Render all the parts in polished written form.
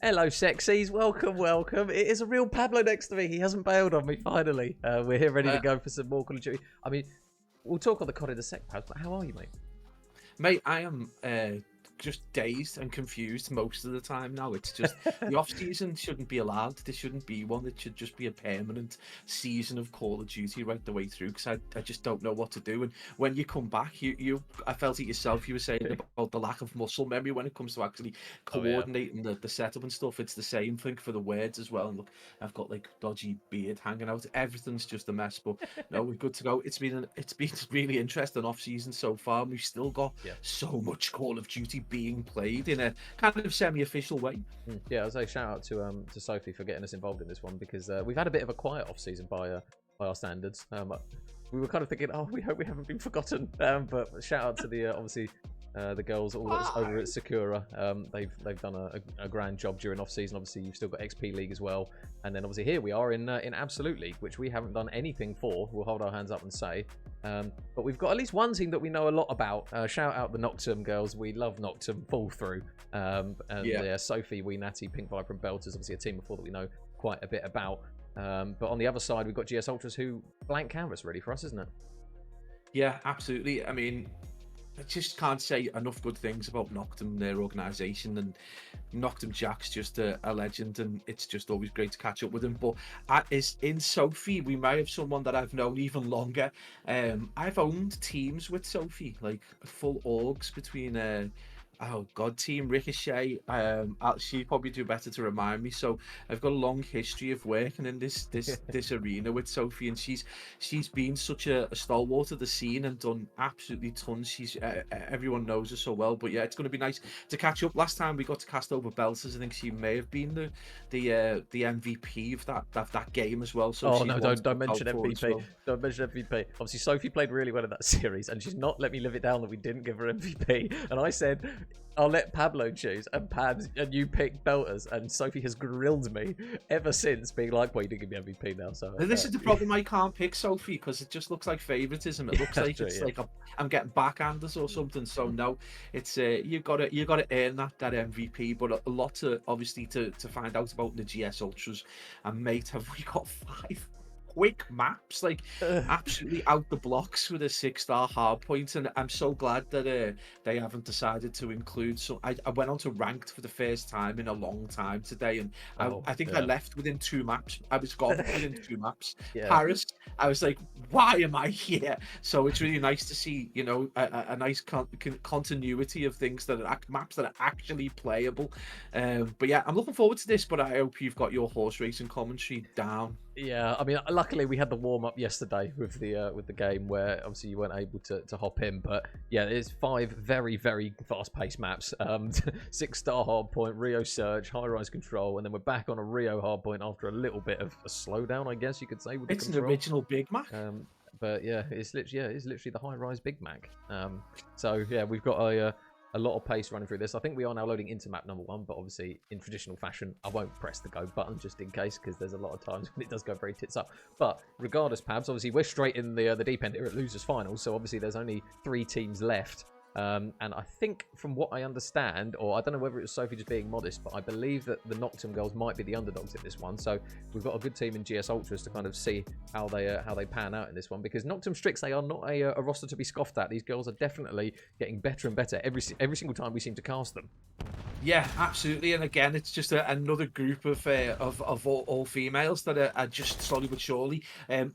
Hello, sexies. Welcome, welcome. It is a real Pablo next to me. He hasn't bailed on me, finally. We're here ready to go for some more Call of Duty. I mean, we'll talk on the COD in a sec, Pabs, but how are you, mate? Mate, I am just dazed and confused most of the time now. It's just the off season shouldn't be allowed. There shouldn't be one. It should just be a permanent season of Call of Duty right the way through, because I just don't know what to do. And when you come back, I felt it yourself. You were saying about the lack of muscle memory when it comes to actually coordinating the setup and stuff. It's the same thing for the words as well. And look, I've got like dodgy beard hanging out. Everything's just a mess. But no, we're good to go. It's been really interesting off season so far. And we've still got so much Call of Duty being played in a kind of semi-official way. Yeah, I was like, shout out to Sophie for getting us involved in this one, because we've had a bit of a quiet off season by our standards. We were kind of thinking, oh, we hope we haven't been forgotten. But shout out to the obviously the girls all over at Sakura. They've done a grand job during off season. Obviously, you've still got XP League as well, and then obviously here we are in Absolute League, which we haven't done anything for. We'll hold our hands up and say, but we've got at least one team that we know a lot about. Shout out the Noctem girls. We love Noctem full through. And Sophie, Wee Natty, Pink Viper, and Belters. Obviously a team before that we know quite a bit about. But on the other side, we've got GS Ultras, who blank canvas ready for us, isn't it? Yeah, absolutely. I mean, I just can't say enough good things about Noctem, their organisation, and Noctem Jack's just a legend, and it's just always great to catch up with him. But in Sophie, we may have someone that I've known even longer. I've owned teams with Sophie, like full orgs between Team Ricochet. She'd probably do better to remind me. So I've got a long history of working in this arena with Sophie, and she's been such a stalwart of the scene and done absolutely tons. She's everyone knows her so well. But yeah, it's going to be nice to catch up. Last time we got to cast over Belters, I think she may have been the MVP of that game as well. So no, don't mention MVP. Well. Don't mention MVP. Obviously, Sophie played really well in that series, and she's not let me live it down that we didn't give her MVP. And I said, I'll let Pablo choose, and you pick Belters, and Sophie has grilled me ever since, being like, well, you didn't give me MVP now. So this is the problem. I can't pick Sophie because it just looks like favoritism. It looks like it's like I'm getting backhanders or something. So no, it's you got to earn that MVP. But a lot to obviously to find out about the GS Ultras. And mate, have we got 5 quick maps, like absolutely out the blocks with a 6-star hard point, and I'm so glad that they haven't decided to include some. I went on to ranked for the first time in a long time today, and I think I left within 2 maps. I was gone within 2 maps. Paris, I was like, why am I here? So it's really nice to see, you know, a nice continuity of things that are maps that are actually playable. But yeah, I'm looking forward to this, but I hope you've got your horse racing commentary down. Yeah, I mean, luckily we had the warm up yesterday with the game, where obviously you weren't able to hop in. But yeah, there's 5 very, very fast paced maps. 6-star hardpoint, Rio Search, high rise control, and then we're back on a Rio hardpoint after a little bit of a slowdown, I guess you could say. With it's an original Big Mac. But yeah, it's literally the high rise Big Mac. So yeah, we've got a lot of pace running through this. I think we are now loading into map number 1, but obviously in traditional fashion, I won't press the go button just in case, because there's a lot of times when it does go very tits up. But regardless, Pabs, obviously we're straight in the deep end here at losers finals, so obviously there's only 3 teams left. And I think from what I understand, or I don't know whether it was Sophie just being modest, but I believe that the Noctem girls might be the underdogs in this one. So we've got a good team in GS Ultras to kind of see how they pan out in this one, because Noctem Strix, they are not a roster to be scoffed at. These girls are definitely getting better and better every single time we seem to cast them. Yeah, absolutely. And again, it's just another group of all females that are just slowly but surely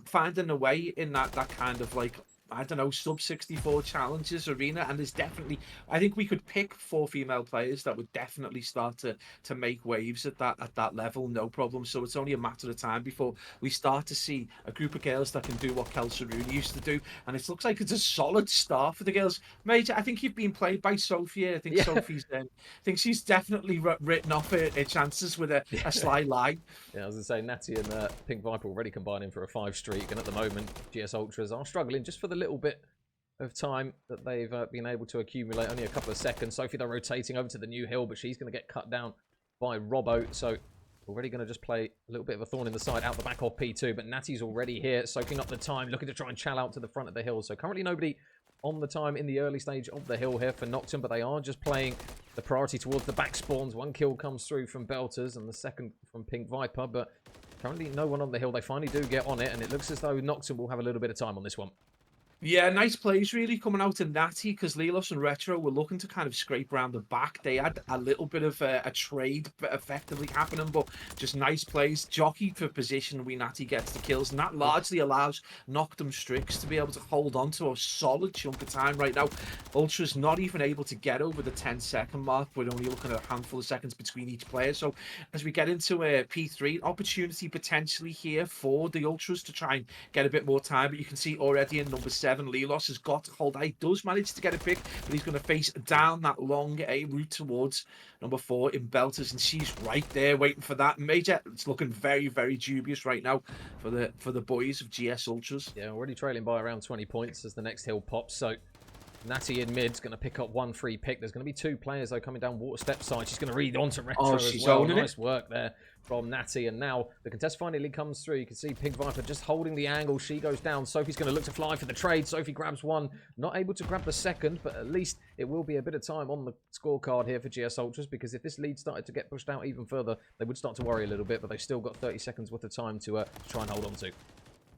finding a way in that kind of, like, I don't know, sub 64 challenges arena. And there's definitely, I think we could pick 4 female players that would definitely start to make waves at that level, no problem. So it's only a matter of time before we start to see a group of girls that can do what Kelsey Rooney used to do. And it looks like it's a solid start for the girls. Mate, I think you've been played by Sophie. I think Sophie's I think she's definitely written off her chances with a sly lie. Yeah, I was going to say, Natty and Pink Viper already combining for a 5 streak, and at the moment GS Ultras are struggling just for the little bit of time that they've been able to accumulate. Only a couple of seconds. Sophie, they're rotating over to the new hill, but she's going to get cut down by Robbo. So already going to just play a little bit of a thorn in the side out the back of P2. But Natty's already here, soaking up the time, looking to try and chal out to the front of the hill. So currently nobody on the time in the early stage of the hill here for Noctem, but they are just playing the priority towards the back spawns. One kill comes through from Belters and the second from Pink Viper, but currently no one on the hill. They finally do get on it, and it looks as though Noctem will have a little bit of time on this one. Yeah, nice plays really coming out of Natty, because Lelos and Retro were looking to kind of scrape around the back. They had a little bit of a trade effectively happening, but just nice plays. Jockeyed for position, Natty gets the kills, and that largely allows Noctem Strix to be able to hold on to a solid chunk of time right now. Ultra's not even able to get over the 10-second mark. We're only looking at a handful of seconds between each player. So as we get into P3, opportunity potentially here for the Ultras to try and get a bit more time, but you can see already in number 7, Lelos has got to hold. He does manage to get a pick, but he's going to face down that long route towards number 4 in Belters, and she's right there waiting for that. Major, it's looking very, very dubious right now for the boys of GS Ultras. Yeah, already trailing by around 20 points as the next hill pops. So Natty in mid's going to pick up 1 free pick. There's going to be 2 players though coming down water step side. She's going to read onto Retro as well. Nice work there from Natty, and now the contest finally comes through. You can see Pink Viper just holding the angle. She goes down. Sophie's going to look to fly for the trade. Sophie grabs 1, not able to grab the second, but at least it will be a bit of time on the scorecard here for GS Ultras, because if this lead started to get pushed out even further, they would start to worry a little bit, but they've still got 30 seconds worth of time to try and hold on to.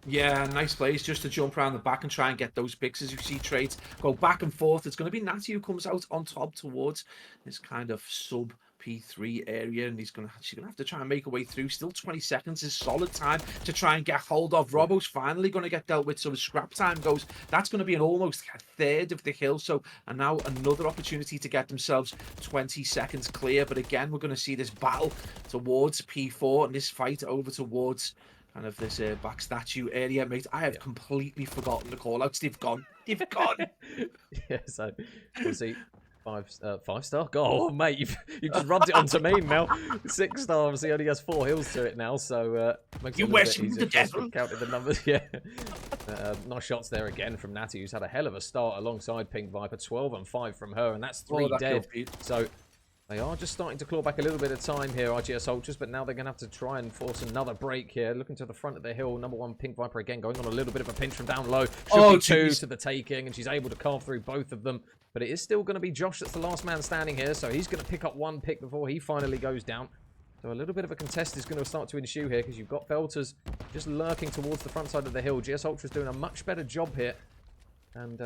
Yeah, nice plays just to jump around the back and try and get those picks. As you see trades go back and forth, it's going to be Natty who comes out on top towards this kind of sub P3 area, and she's gonna have to try and make her way through. Still 20 seconds is solid time to try and get hold of. Robbo's finally going to get dealt with, so the scrap time goes. That's going to be an almost a third of the hill. So, and now another opportunity to get themselves 20 seconds clear. But again, we're going to see this battle towards P4 and this fight over towards kind of this back statue area, mate. I have completely forgotten the call-outs. They've gone. They've gone. Yeah, so we'll see. 5-star? Oh, mate, you've just rubbed it onto me now. 6-star, obviously, only has 4 hills to it now, so makes it a little bit easier. Counted the numbers, yeah. Nice shots there again from Natty, who's had a hell of a start alongside Pink Viper. 12 and 5 from her, and that's 3 dead. So they are just starting to claw back a little bit of time here, RGS Ultras, but now they're going to have to try and force another break here. Looking to the front of the hill, number 1 Pink Viper again going on a little bit of a pinch from down low. Should be 2 to the taking, and she's able to carve through both of them. But it is still going to be Josh that's the last man standing here, so he's going to pick up 1 pick before he finally goes down. So a little bit of a contest is going to start to ensue here, because you've got Belters just lurking towards the front side of the hill. GS Ultras doing a much better job here. And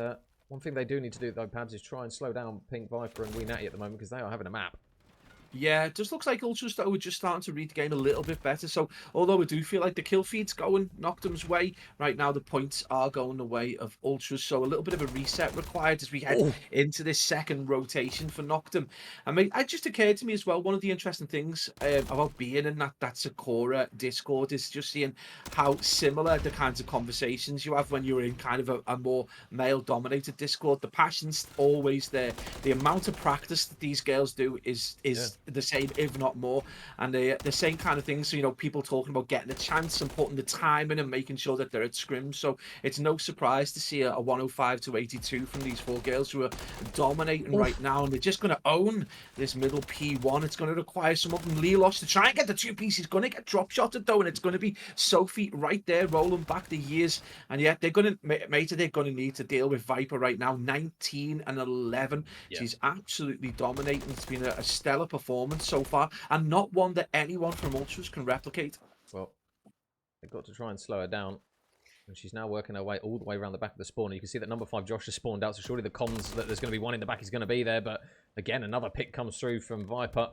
one thing they do need to do, though, Pabs, is try and slow down Pink Viper and Natty at the moment, because they are having a map. Yeah, it just looks like Ultras though are just starting to read the game a little bit better. So although I do feel like the kill feed's going Noctem's way, right now the points are going the way of Ultras. So a little bit of a reset required as we head into this second rotation for Noctem. I mean, it just occurred to me as well, one of the interesting things about being in that Sakura Discord is just seeing how similar the kinds of conversations you have when you're in kind of a more male-dominated Discord. The passion's always there. The amount of practice that these girls do is the same, if not more, and the same kind of things. So, you know, people talking about getting a chance and putting the time in and making sure that they're at scrims. So it's no surprise to see a 105 to 82 from these 4 girls who are dominating right now, and they're just going to own this middle P1. It's going to require some of them Lelos to try and get the 2 pieces. Going to get drop shotted though, and it's going to be Sophie right there rolling back the years. And yet they're going to need to deal with Viper right now. 19 and 11. She's absolutely dominating. It's been a stellar performance so far, and not one that anyone from Ultras can replicate. Well, they've got to try and slow her down, and she's now working her way all the way around the back of the spawn. You can see that number 5 Josh has spawned out, so surely the comms that there's going to be 1 in the back is going to be there. But again, another pick comes through from Viper,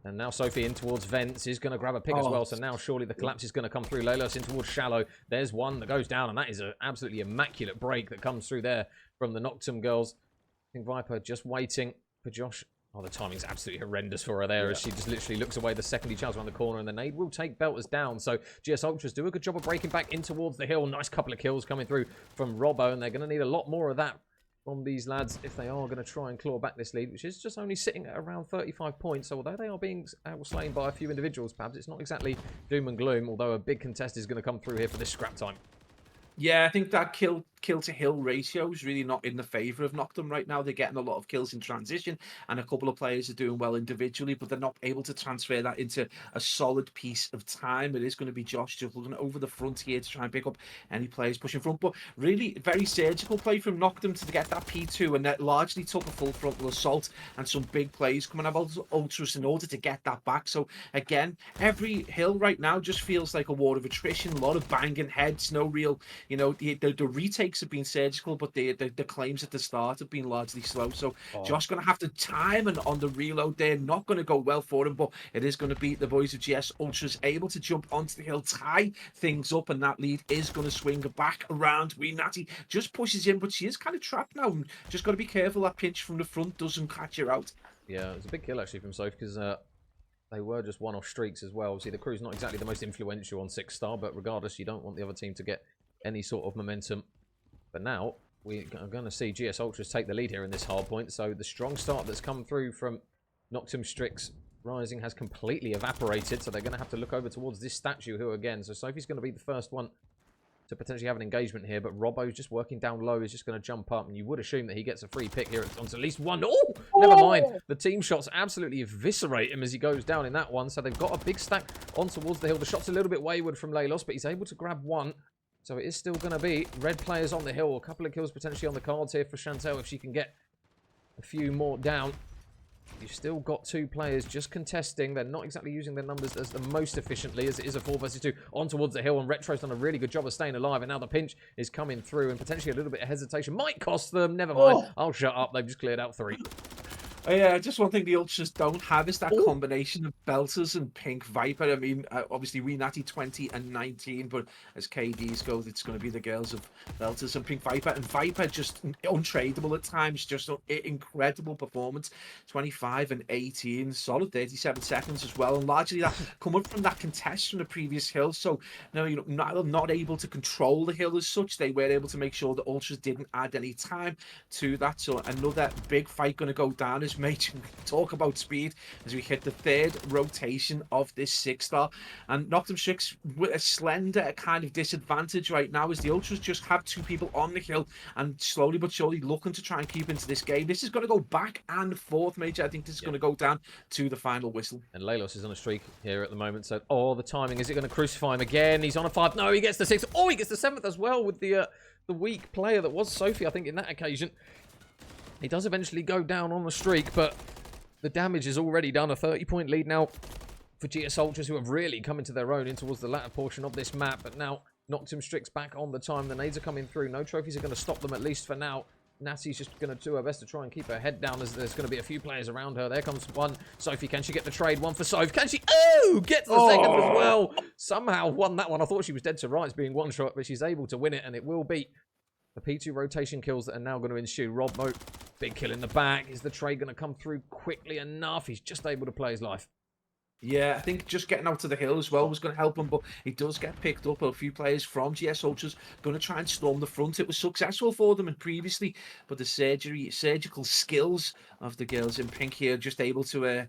and now Sophie in towards Vents is going to grab a pick as well. So now surely the collapse is going to come through. Lelos in towards Shallow. There's 1 that goes down, and that is an absolutely immaculate break that comes through there from the Noctem girls. I think Viper just waiting for Josh. Oh, the timing's absolutely horrendous for her there, as she just literally looks away the second he charges around the corner, and the nade will take Belters down. So GS Ultras do a good job of breaking back in towards the hill. Nice couple of kills coming through from Robbo, and they're going to need a lot more of that from these lads if they are going to try and claw back this lead, which is just only sitting at around 35 points. So although they are being outslain by a few individuals, perhaps it's not exactly doom and gloom, although a big contest is going to come through here for this scrap time. Yeah, I think that kill kill to hill ratio is really not in the favor of Noctem right now. They're getting a lot of kills in transition, and a couple of players are doing well individually, but they're not able to transfer that into a solid piece of time. It is going to be Josh just looking over the front here to try and pick up any players pushing front, but really very surgical play from Noctem to get that P2, and that largely took a full frontal assault and some big plays coming out of Ultras in order to get that back. So again, every hill right now just feels like a war of attrition, a lot of banging heads, no real, you know, the retakes have been surgical, but the claims at the start have been largely slow. So Josh going to have to time and on the reload there, not going to go well for him, but it is going to be the boys of GS Ultras able to jump onto the hill, tie things up, and that lead is going to swing back around. Wee Natty just pushes in, but she is kind of trapped now. Just got to be careful that pinch from the front doesn't catch her out. Yeah, it was a big kill actually from Sophie, because they were just one-off streaks as well. See, the crew's not exactly the most influential on 6-star, but regardless, you don't want the other team to get any sort of momentum. But now, we are going to see GS Ultras take the lead here in this hard point. So the strong start that's come through from Noctem, Strix, Rising has completely evaporated. So they're going to have to look over towards this statue who again. So Sophie's going to be the first one to potentially have an engagement here, but Robbo's just working down low. He's just going to jump up, and you would assume that he gets a free pick here on at least one. Oh, never mind. The team shots absolutely eviscerate him as he goes down in that one. So they've got a big stack on towards the hill. The shot's a little bit wayward from Leilos, but he's able to grab one. So it is still going to be red players on the hill. A couple of kills potentially on the cards here for Chantel if she can get a few more down. You've still got 2 players just contesting. They're not exactly using their numbers as the most efficiently, as it is a 4 versus 2 on towards the hill, and Retro's done a really good job of staying alive, and now the pinch is coming through, and potentially a little bit of hesitation might cost them. Never mind. I'll shut up. They've just cleared out 3. Yeah, just one thing the Ultras don't have is that combination of Belters and Pink Viper. I mean, obviously, we Natty 20 and 19, but as KDs go, it's going to be the girls of Belters and Pink Viper. And Viper just untradeable at times, just an incredible performance. 25 and 18, solid 37 seconds as well. And largely that coming from that contest from the previous hill. So, you know, not able to control the hill as such. They were able to make sure the Ultras didn't add any time to that. So another big fight going to go down as major talk about speed as we hit the 3rd rotation of this 6-star, and Noctem Strix with a slender kind of disadvantage right now as the Ultras just have 2 people on the hill and slowly but surely looking to try and keep into this game. This is going to go back and forth, Major. I think this is going to go down to the final whistle. And Leilos is on a streak here at the moment, so the timing, is it going to crucify him again? He's on a 5. No, he gets the 6th. Oh, he gets the 7th as well with the weak player that was Sophie, I think, in that occasion. He does eventually go down on the streak, but the damage is already done. A 30-point lead now for GS Ultras, who have really come into their own in towards the latter portion of this map. But now Noctem Strix back on the time. The nades are coming through. No trophies are going to stop them, at least for now. Natty's just going to do her best to try and keep her head down as there's going to be a few players around her. There comes one. Sophie, can she get the trade? One for Soph. Can she? Oh! Gets the second as well. Somehow won that one. I thought she was dead to rights being one shot, but she's able to win it, and it will be the P2 rotation kills that are now going to ensue. Robbo, big kill in the back. Is the trade going to come through quickly enough? He's just able to play his life. Yeah, I think just getting out to the hill as well was going to help him, but he does get picked up. A few players from GS Ultras going to try and storm the front. It was successful for them and previously, but the surgical skills of the girls in pink here just able to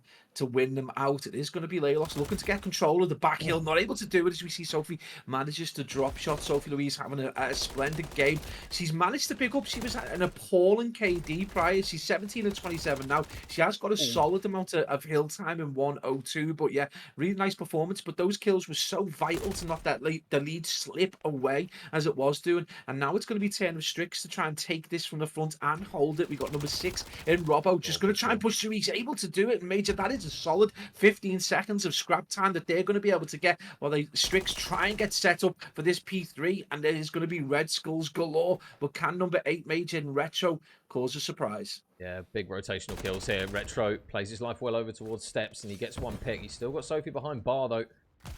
win them out. It is going to be Leilos looking to get control of the back hill, not able to do it as we see Sophie manages to drop shot. Sophie Louise having a splendid game. She's managed to pick up, she was an appalling KD prior. She's 17 and 27 now. She has got a solid amount of hill time in 102, but yeah, really nice performance. But those kills were so vital to not let the lead slip away as it was doing. And now it's going to be turn of Strix to try and take this from the front and hold it. We got number 6 in Robbo, just going to try and push through. He's able to do it, Major. That is a solid 15 seconds of scrap time that they're going to be able to get while they Strix try and get set up for this P3, and there is going to be red skulls galore. But can number 8 Major in Retro cause a surprise? Yeah, big rotational kills here. Retro plays his life well over towards steps, and he gets one pick. He's still got Sophie behind bar, though,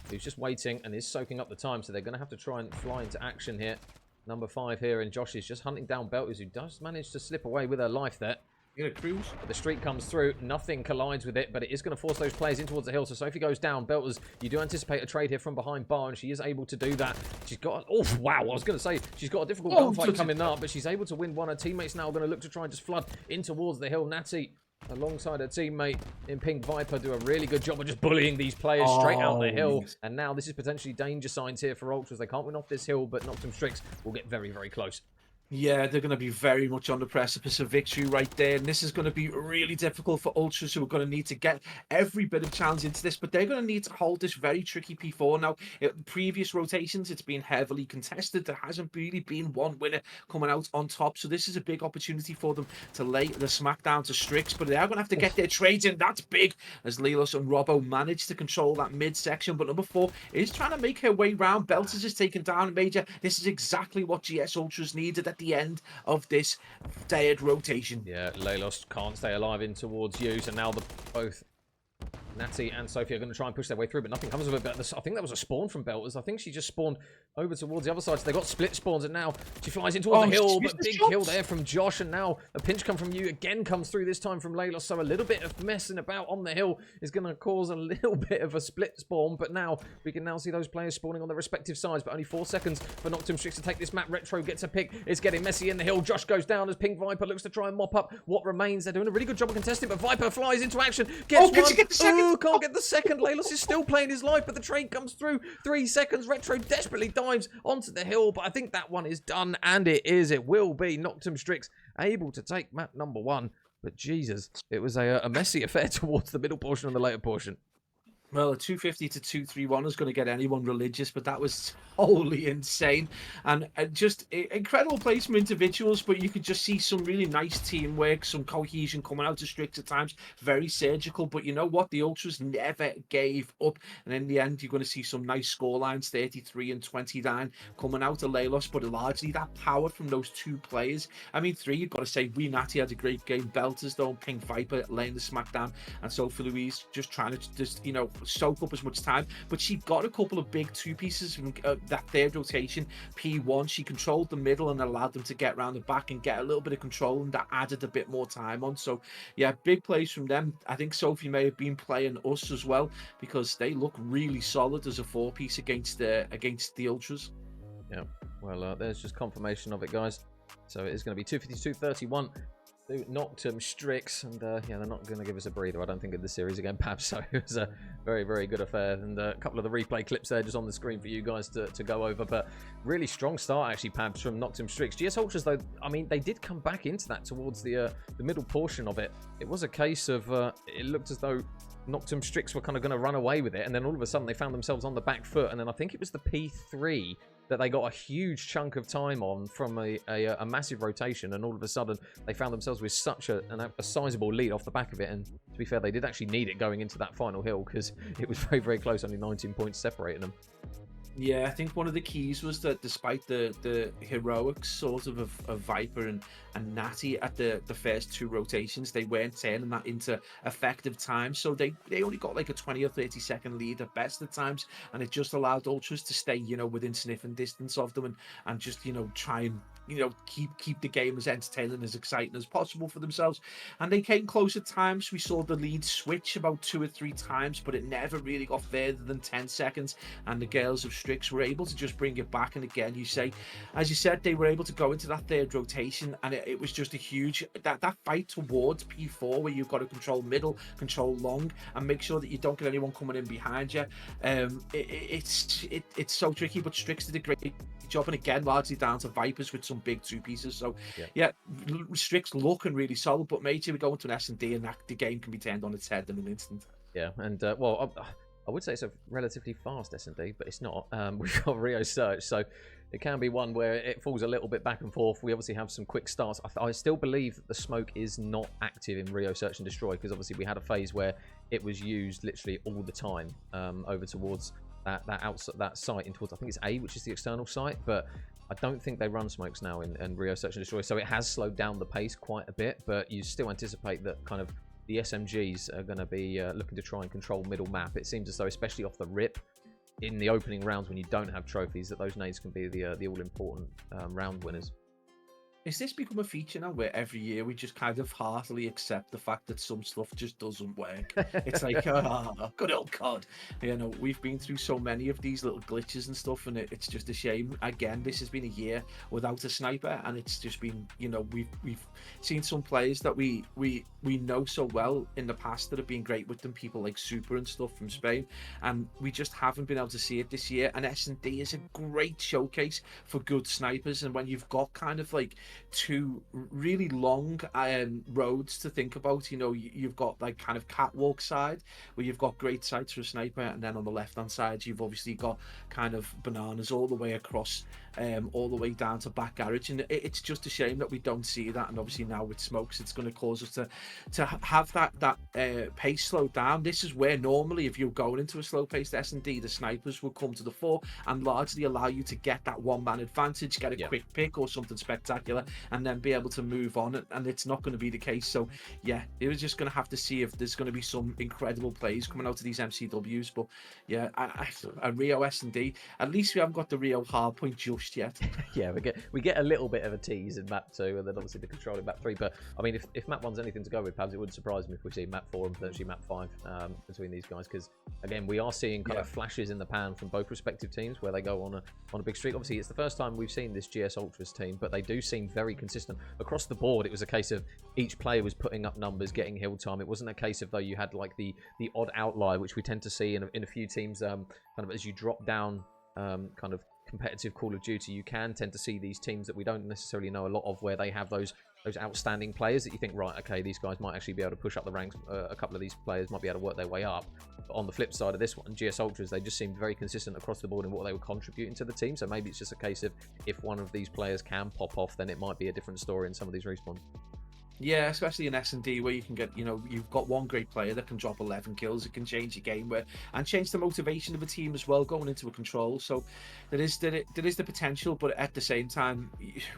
who's just waiting and is soaking up the time, so they're going to have to try and fly into action here. Number 5 here, and Josh is just hunting down Belters, who does manage to slip away with her life there. You're gonna cruise. But the streak comes through, nothing collides with it, but it is going to force those players in towards the hill. So Sophie goes down. Belters, you do anticipate a trade here from behind bar, and she is able to do that. She's got, oh wow, I was going to say she's got a difficult gunfight coming up, but she's able to win one. Her teammates now are going to look to try and just flood in towards the hill. Natty, alongside her teammate in Pink Viper, do a really good job of just bullying these players straight out the hill. Yes. And now this is potentially danger signs here for Ultras. They can't win off this hill, but Noctem Strix will get very, very close. Yeah, they're going to be very much on the precipice of victory right there. And this is going to be really difficult for Ultras, who are going to need to get every bit of challenge into this. But they're going to need to hold this very tricky P4. Now, in previous rotations, it's been heavily contested. There hasn't really been one winner coming out on top. So this is a big opportunity for them to lay the smackdown to Strix. But they are going to have to get their trades in. That's big, as Lelos and Robbo manage to control that midsection. But number 4 is trying to make her way round. Belters is taken down Major. This is exactly what GS Ultras needed at the end of this third rotation. Yeah, Lelos can't stay alive in towards you, so now the both Natty and Sophie are going to try and push their way through, but nothing comes of it. But I think that was a spawn from Belters. I think she just spawned over towards the other side. So they got split spawns, and now she flies in towards the hill. But big kill there from Josh, and now a pinch come from you again comes through, this time from Layla. So a little bit of messing about on the hill is going to cause a little bit of a split spawn. But now we can now see those players spawning on their respective sides. But only 4 seconds for Noctem Strix to take this map. Retro gets a pick. It's getting messy in the hill. Josh goes down as Pink Viper looks to try and mop up what remains. They're doing a really good job of contesting, but Viper flies into action. Gets one. Get the second? Ooh, can't get the second. Laylos is still playing his life, but the trade comes through. 3 seconds. Retro desperately dives onto the hill, but I think that one is done, and it is. It will be Noctem Strix able to take map number 1. But Jesus, it was a messy affair towards the middle portion and the later portion. Well, a 250 to 231 is going to get anyone religious, but that was wholly insane. And just incredible plays from individuals, but you could just see some really nice teamwork, some cohesion coming out of Strix at times. Very surgical, but you know what? The Ultras never gave up. And in the end, you're going to see some nice scorelines, 33 and 29 coming out of Laylos, but largely that power from those 2 players. I mean, 3, you've got to say, Wee Natty had a great game. Belters, though, Pink Viper laying the smackdown, and Sophie Louise just trying to just, you know, soak up as much time. But she got a couple of big 2 pieces from that third rotation. P1, she controlled the middle and allowed them to get around the back and get a little bit of control, and that added a bit more time on. So yeah, big plays from them. I think Sophie may have been playing us as well, because they look really solid as a 4-piece against the Ultras. Yeah, well, there's just confirmation of it, guys. So it is going to be 252-31 to Noctem Strix, and yeah, they're not going to give us a breather, I don't think, in this series again, Pab. So it was a very, very good affair, and a couple of the replay clips there just on the screen for you guys to go over. But really strong start, actually, Pabs, from Noctem Strix. GS Ultras, though, I mean, they did come back into that towards the middle portion of it. It was a case of it looked as though Noctem Strix were kind of going to run away with it, and then all of a sudden they found themselves on the back foot, and then I think it was the P3 that they got a huge chunk of time on from a massive rotation, and all of a sudden they found themselves with such a sizable lead off the back of it. And to be fair, they did actually need it going into that final hill, because it was very, very close, only 19 points separating them. Yeah, I think one of the keys was that despite the heroics sort of Viper and Natty at the first 2 rotations, they weren't turning that into effective time. So they only got like a 20 or 30 second lead at best at times, and it just allowed Ultras to stay, you know, within sniffing distance of them, and just, you know, try and, you know, keep the game as entertaining, as exciting as possible for themselves. And they came close at times. We saw the lead switch about 2 or 3 times, but it never really got further than 10 seconds. And the girls of Strix were able to just bring it back. And again, as you said, they were able to go into that third rotation, and it was just a huge that fight towards P4, where you've got to control middle, control long, and make sure that you don't get anyone coming in behind you. It's so tricky, but Strix did a great job, and again, largely down to Vipers with some big 2 pieces. So yeah, Strix looking really solid, but maybe we go into an S&D, and the game can be turned on its head in an instant. Yeah, and well, I would say it's a relatively fast S&D, but it's not. We've got Rio Search, so it can be one where it falls a little bit back and forth. We obviously have some quick starts. I still believe that the smoke is not active in Rio Search and Destroy, because obviously we had a phase where it was used literally all the time over towards that site in towards, I think it's A, which is the external site, but I don't think they run smokes now in Rio Search and Destroy. So it has slowed down the pace quite a bit, but you still anticipate that kind of the SMGs are going to be looking to try and control middle map. It seems as though, especially off the rip, in the opening rounds when you don't have trophies, that those nades can be the all-important round winners. Is this become a feature now where every year we just kind of heartily accept the fact that some stuff just doesn't work? It's like, good old COD. You know, we've been through so many of these little glitches and stuff, and it's just a shame. Again, this has been a year without a sniper, and it's just been, you know, we've seen some players that we know so well in the past that have been great with them, people like Super and stuff from Spain, and we just haven't been able to see it this year. And S&D is a great showcase for good snipers, and when you've got kind of like two really long roads to think about. You know, you've got like kind of catwalk side where you've got great sights for a sniper, and then on the left hand side you've obviously got kind of bananas all the way across, all the way down to back garage, and it's just a shame that we don't see that. And obviously now with smokes, it's going to cause us to have that pace slowed down. This is where normally if you're going into a slow paced S&D, the snipers will come to the fore and largely allow you to get that one man advantage, get a quick pick or something spectacular, and then be able to move on. And it's not going to be the case. So yeah, it was just going to have to see if there's going to be some incredible plays coming out of these MCWs. But yeah, a Rio S&D, at least we haven't got the Rio hardpoint just yet. Yeah, we get a little bit of a tease in map 2, and then obviously the control in map 3. But I mean, if map 1's anything to go with, Pabs, it wouldn't surprise me if we see map 4 and potentially map 5 between these guys, because again, we are seeing kind of flashes in the pan from both respective teams where they go on a big streak. Obviously, it's the first time we've seen this GS Ultras team, but they do seem very consistent across the board. It was a case of each player was putting up numbers, getting hill time. It wasn't a case of, though, you had like the odd outlier, which we tend to see in a few teams. Kind of as you drop down kind of competitive Call of Duty, you can tend to see these teams that we don't necessarily know a lot of, where they have those outstanding players that you think, right, okay, these guys might actually be able to push up the ranks. A couple of these players might be able to work their way up. But on the flip side of this one, GS Ultras, they just seemed very consistent across the board in what they were contributing to the team. So maybe it's just a case of, if one of these players can pop off, then it might be a different story in some of these respawns. Yeah, especially in S&D, where you can get, you know, you've got one great player that can drop 11 kills. It can change the game and change the motivation of a team as well going into a control. So there is the potential, but at the same time,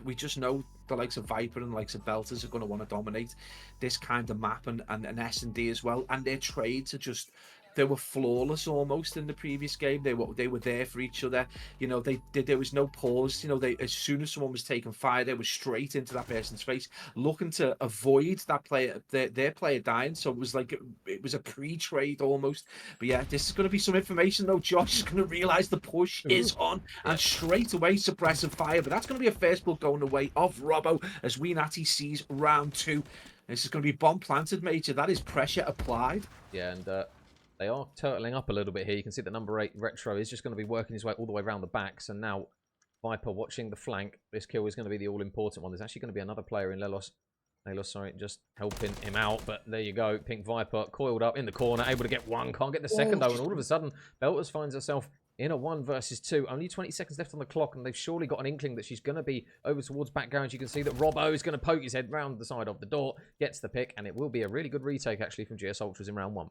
we just know the likes of Viper and the likes of Belters are going to want to dominate this kind of map, and S&D as well. And their trades are just, they were flawless almost in the previous game. They were there for each other. You know, there was no pause. You know, as soon as someone was taking fire, they were straight into that person's face, looking to avoid that player, their player dying. So it was like it was a pre-trade almost. But yeah, this is going to be some information though. Josh is going to realize the push is on, and straight away suppressive fire. But that's going to be a first blood going away of Robbo as Weenati sees round 2. This is going to be bomb planted, Major. That is pressure applied. Yeah, and they are turtling up a little bit here. You can see that number 8, Retro, is just going to be working his way all the way around the back. So now Viper watching the flank. This kill is going to be the all-important one. There's actually going to be another player in Lelos, sorry, just helping him out. But there you go. Pink Viper coiled up in the corner, able to get one. Can't get the second, though. And all of a sudden, Belters finds herself in a 1 versus 2. Only 20 seconds left on the clock, and they've surely got an inkling that she's going to be over towards back garage. You can see that Robbo is going to poke his head round the side of the door, gets the pick, and it will be a really good retake, actually, from GS Ultras in round 1.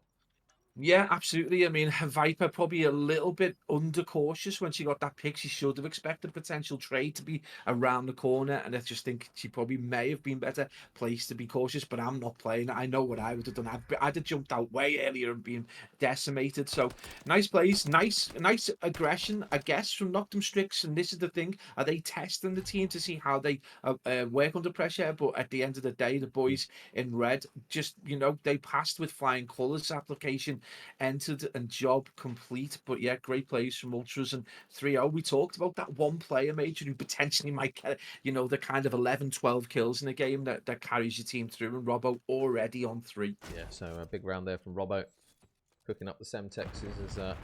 Yeah, absolutely. I mean, Viper probably a little bit undercautious when she got that pick. She should have expected potential trade to be around the corner, and I just think she probably may have been better placed to be cautious. But I'm not playing. I know what I would have done. I'd have jumped out way earlier and been decimated. So nice plays, nice aggression, I guess, from Noctem Strix. And this is the thing: are they testing the team to see how they work under pressure? But at the end of the day, the boys in red just, you know, they passed with flying colours. Application entered and job complete. But yeah, great plays from Ultras. And 3-0, we talked about that one player, Major, who potentially might get, you know, the kind of 11-12 kills in a game that carries your team through, and Robbo already on 3. Yeah, so a big round there from Robbo, cooking up the Semtexes as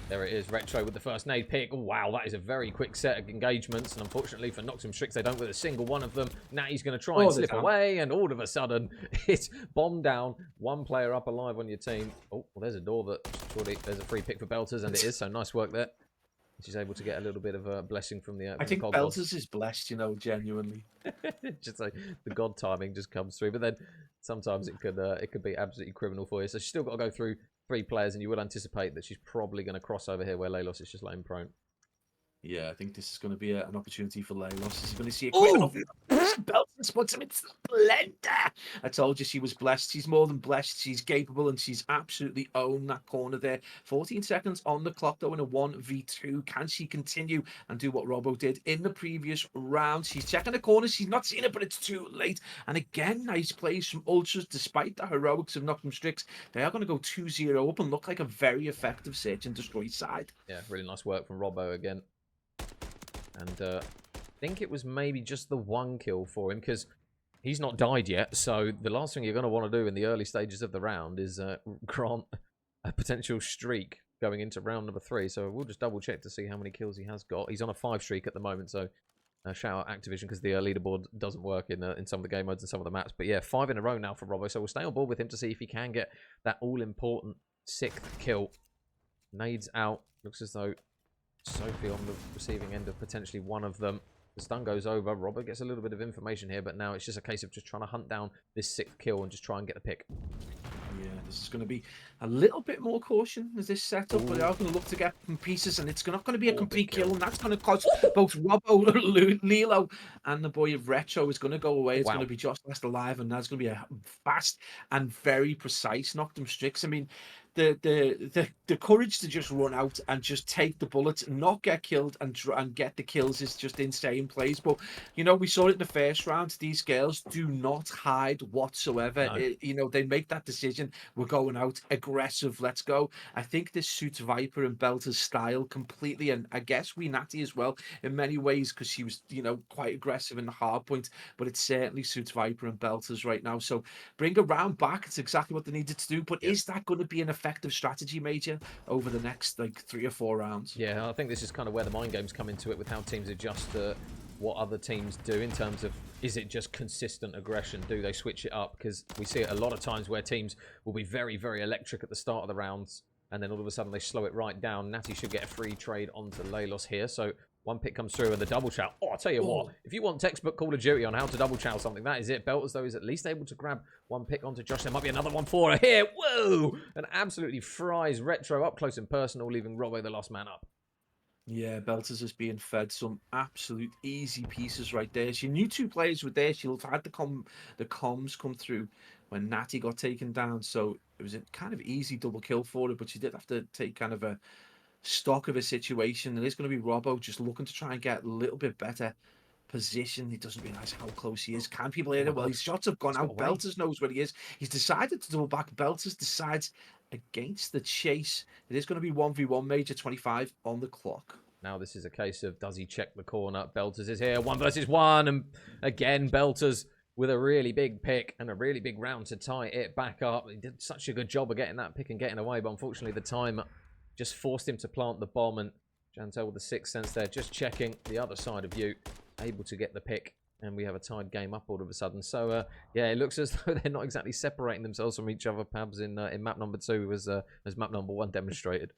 there it is, Retro with the first nade pick. Oh, wow, that is a very quick set of engagements, and unfortunately for Noctem Strix, they don't with a single one of them. Now he's going to try and slip away, and all of a sudden, it's bomb down, one player up alive on your team. Oh, well, there's a door that, surely there's a free pick for Belters, and it is, so nice work there. She's able to get a little bit of a blessing from the I think Belters is blessed, you know, genuinely. Just like the god timing just comes through, but then sometimes it could be absolutely criminal for you. So she's still got to go through 3 players, and you would anticipate that she's probably going to cross over here where Lelos is just laying prone. Yeah, I think this is going to be an opportunity for Lelos. He's going to see a quick enough Belton's puts him into the blender. I told you she was blessed. She's more than blessed. She's capable, and she's absolutely owned that corner there. 14 seconds on the clock, though, in a 1v2. Can she continue and do what Robbo did in the previous round? She's checking the corner. She's not seen it, but it's too late. And again, nice plays from Ultras, despite the heroics of Noctem Strix. They are going to go 2-0 up and look like a very effective search and destroy side. Yeah, really nice work from Robbo again. And I think it was maybe just the one kill for him, because he's not died yet. So the last thing you're going to want to do in the early stages of the round is grant a potential streak going into round number 3. So we'll just double check to see how many kills he has got. He's on a 5 streak at the moment, so shout out Activision, because the leaderboard doesn't work in some of the game modes and some of the maps. But yeah, 5 in a row now for Robbo. So we'll stay on board with him to see if he can get that all-important 6th kill. Nades out. Looks as though Sophie on the receiving end of potentially one of them. The stun goes over. Robbo gets a little bit of information here, but now it's just a case of just trying to hunt down this 6th kill and just try and get the pick. Yeah, this is going to be a little bit more caution as this setup, but they are going to look to get some pieces, and it's not going to be a complete kill, and that's going to cost both Robbo, Lilo, and the boy of Retro is going to go away. It's going to be just left alive, and that's going to be a fast and very precise Noctem Strix. I mean, the courage to just run out and just take the bullets, not get killed, and get the kills is just insane plays. But you know, we saw it in the first round. These girls do not hide whatsoever. No. You know, they make that decision. We're going out aggressive. Let's go. I think this suits Viper and Belter's style completely, and I guess we Natty as well in many ways, because she was, you know, quite aggressive in the hard point. But it certainly suits Viper and Belter's right now. So bring a round back. It's exactly what they needed to do. But is that going to be an effective strategy, Major, over the next like 3 or 4 rounds? Yeah, I think this is kind of where the mind games come into it, with how teams adjust to what other teams do in terms of, is it just consistent aggression? Do they switch it up? Because we see it a lot of times where teams will be very, very electric at the start of the rounds, and then all of a sudden they slow it right down. Natty should get a free trade onto Leilos here. So one pick comes through and the double chow. Oh, I'll tell you what, if you want textbook Call of Duty on how to double chow something, that is it. Belters, though, is at least able to grab one pick onto Josh. There might be another one for her here. Whoa! And absolutely fries Retro up close and personal, leaving Robbo the last man up. Yeah, Belters is being fed some absolute easy pieces right there. She knew 2 players were there. She'll have had the comms come through when Natty got taken down. So it was a kind of easy double kill for her, but she did have to take kind of a stock of a situation. And it's going to be Robbo just looking to try and get a little bit better position. He doesn't realize how close he is. Can people hear it? Well, his shots have gone out. Belters knows where he is. He's decided to double back. Belters decides against the chase. It is going to be 1v1, Major. 25 on the clock. Now this is a case of, does he check the corner? Belters is here, 1 versus 1, and again Belters with a really big pick and a really big round to tie it back up. He did such a good job of getting that pick and getting away, but unfortunately the time just forced him to plant the bomb, and Jantel with the 6th sense there, just checking the other side of you, able to get the pick, and we have a tied game up all of a sudden. So yeah, it looks as though they're not exactly separating themselves from each other, Pabs, in map number 2 as map number 1 demonstrated.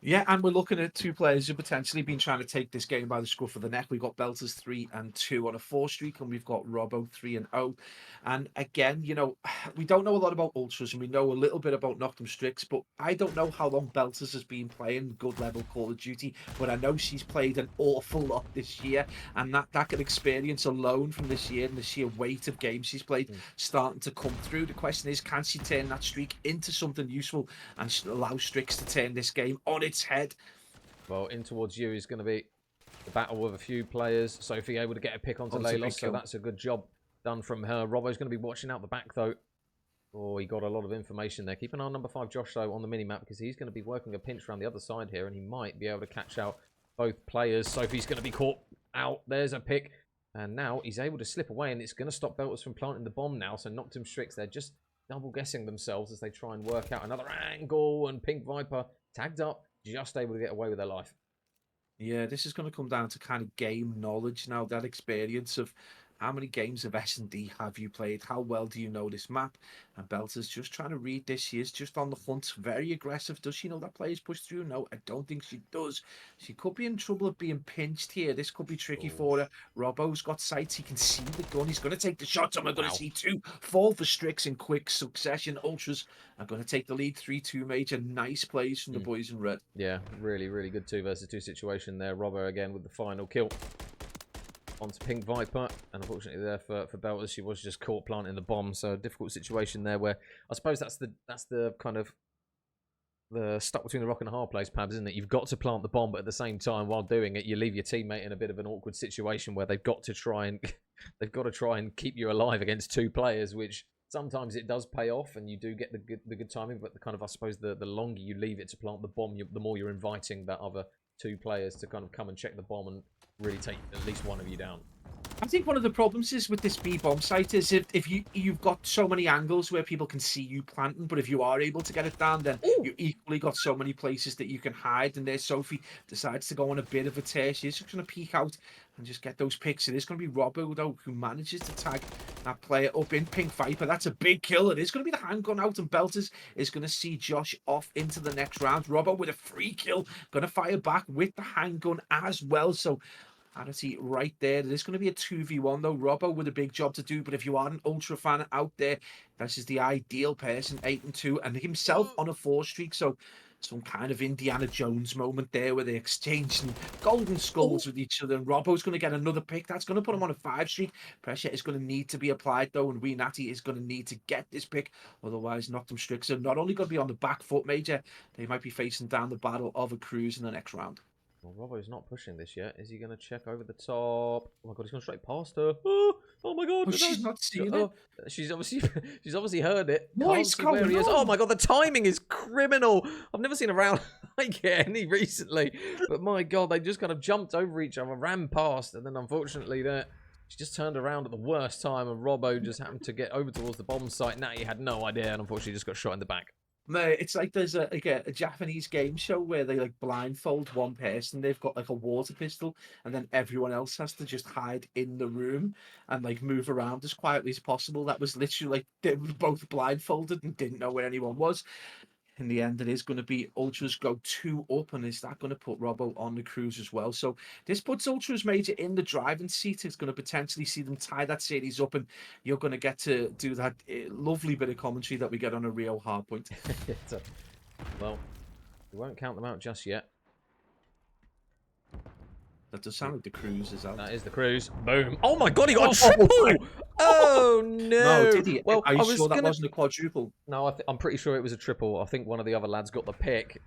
Yeah, and we're looking at 2 players who potentially been trying to take this game by the scruff of the neck. We've got Belters 3 and 2 on a 4 streak, and we've got Robbo 3 and 0. And again, you know, we don't know a lot about Ultras, and we know a little bit about Noctem Strix, but I don't know how long Belters has been playing good level Call of Duty, but I know she's played an awful lot this year, and that experience alone from this year and the sheer weight of games she's played starting to come through. The question is, can she turn that streak into something useful and allow Strix to turn this game on its head? Well, in towards you is going to be the battle with a few players. Sophie able to get a pick onto Leilos, so that's a good job done from her. Robbo's going to be watching out the back, though. Oh, he got a lot of information there. Keep an eye on number 5, Josh, though, on the mini-map, because he's going to be working a pinch around the other side here, and he might be able to catch out both players. Sophie's going to be caught out. There's a pick. And now he's able to slip away, and it's going to stop Belters from planting the bomb now. So Noctem Strix, they're just double-guessing themselves as they try and work out another angle, and Pink Viper tagged up, just able to get away with their life. Yeah, this is going to come down to kind of game knowledge now, that experience of how many games of S&D have you played? How well do you know this map? And Belter's just trying to read this. She is just on the hunt, very aggressive. Does she know that player's pushed through? No, I don't think she does. She could be in trouble of being pinched here. This could be tricky for her. Robbo's got sights. He can see the gun. He's going to take the shots, and we're going to see 2 fall for Strix in quick succession. Ultras are going to take the lead 3-2, Major. Nice plays from the boys in red. Yeah, really, really good 2 versus 2 situation there. Robbo again with the final kill. onto Pink Viper, and unfortunately there for Belters, she was just caught planting the bomb. So a difficult situation there, where I suppose that's the kind of the stuck between the rock and a hard place, Pabs, isn't it? You've got to plant the bomb, but at the same time, while doing it, you leave your teammate in a bit of an awkward situation where they've got to try and keep you alive against 2 players, which sometimes it does pay off, and you do get the good timing. But I suppose the longer you leave it to plant the bomb, the more you're inviting that other 2 players to kind of come and check the bomb and really take at least one of you down. I think one of the problems is with this B bomb site is if you've got so many angles where people can see you planting, but if you are able to get it down, then you equally got so many places that you can hide. And there Sophie decides to go on a bit of a tear. She's just going to peek out and just get those picks. It is going to be Robbo, though, who manages to tag that player up in Pink Viper. That's a big kill. It is going to be the handgun out, and Belters is going to see Josh off into the next round. Robbo with a free kill, going to fire back with the handgun as well. So Arity right there. There's going to be a 2v1 though. Robbo with a big job to do, but if you are an Ultra fan out there, this is the ideal person, 8-2, and himself on a 4 streak. So some kind of Indiana Jones moment there where they're exchanging golden skulls with each other, and Robbo's going to get another pick. That's going to put him on a 5 streak. Pressure is going to need to be applied though, and Natty is going to need to get this pick. Otherwise, Noctem Strix are not only going to be on the back foot, Major, they might be facing down the battle of a cruise in the next round. Well, Robbo's not pushing this yet. Is he going to check over the top? Oh my god, he's gone straight past her. Oh my god. Oh, she's not seen it. She's obviously heard it. What is going on? Oh my god, the timing is criminal. I've never seen a round like any recently. But my god, they just kind of jumped over each other, ran past, and then unfortunately she just turned around at the worst time, and Robbo just happened to get over towards the bomb site. Now he had no idea, and unfortunately just got shot in the back. No, it's like there's a Japanese game show where they like blindfold one person. They've got like a water pistol, and then everyone else has to just hide in the room and like move around as quietly as possible. That was literally like they were both blindfolded and didn't know where anyone was. In the end, it is going to be Ultras go 2 up, and is that going to put Robbo on the cruise as well? So this puts Ultras Major in the driving seat. It's going to potentially see them tie that series up, and you're going to get to do that lovely bit of commentary that we get on a Rio Hardpoint. Well, we won't count them out just yet. That does sound like the cruise is out. That is the cruise. Boom. Oh my god, he got a triple! Oh no! No, did he? Well, Are you sure that wasn't a quadruple? No, I'm pretty sure it was a triple. I think one of the other lads got the pick.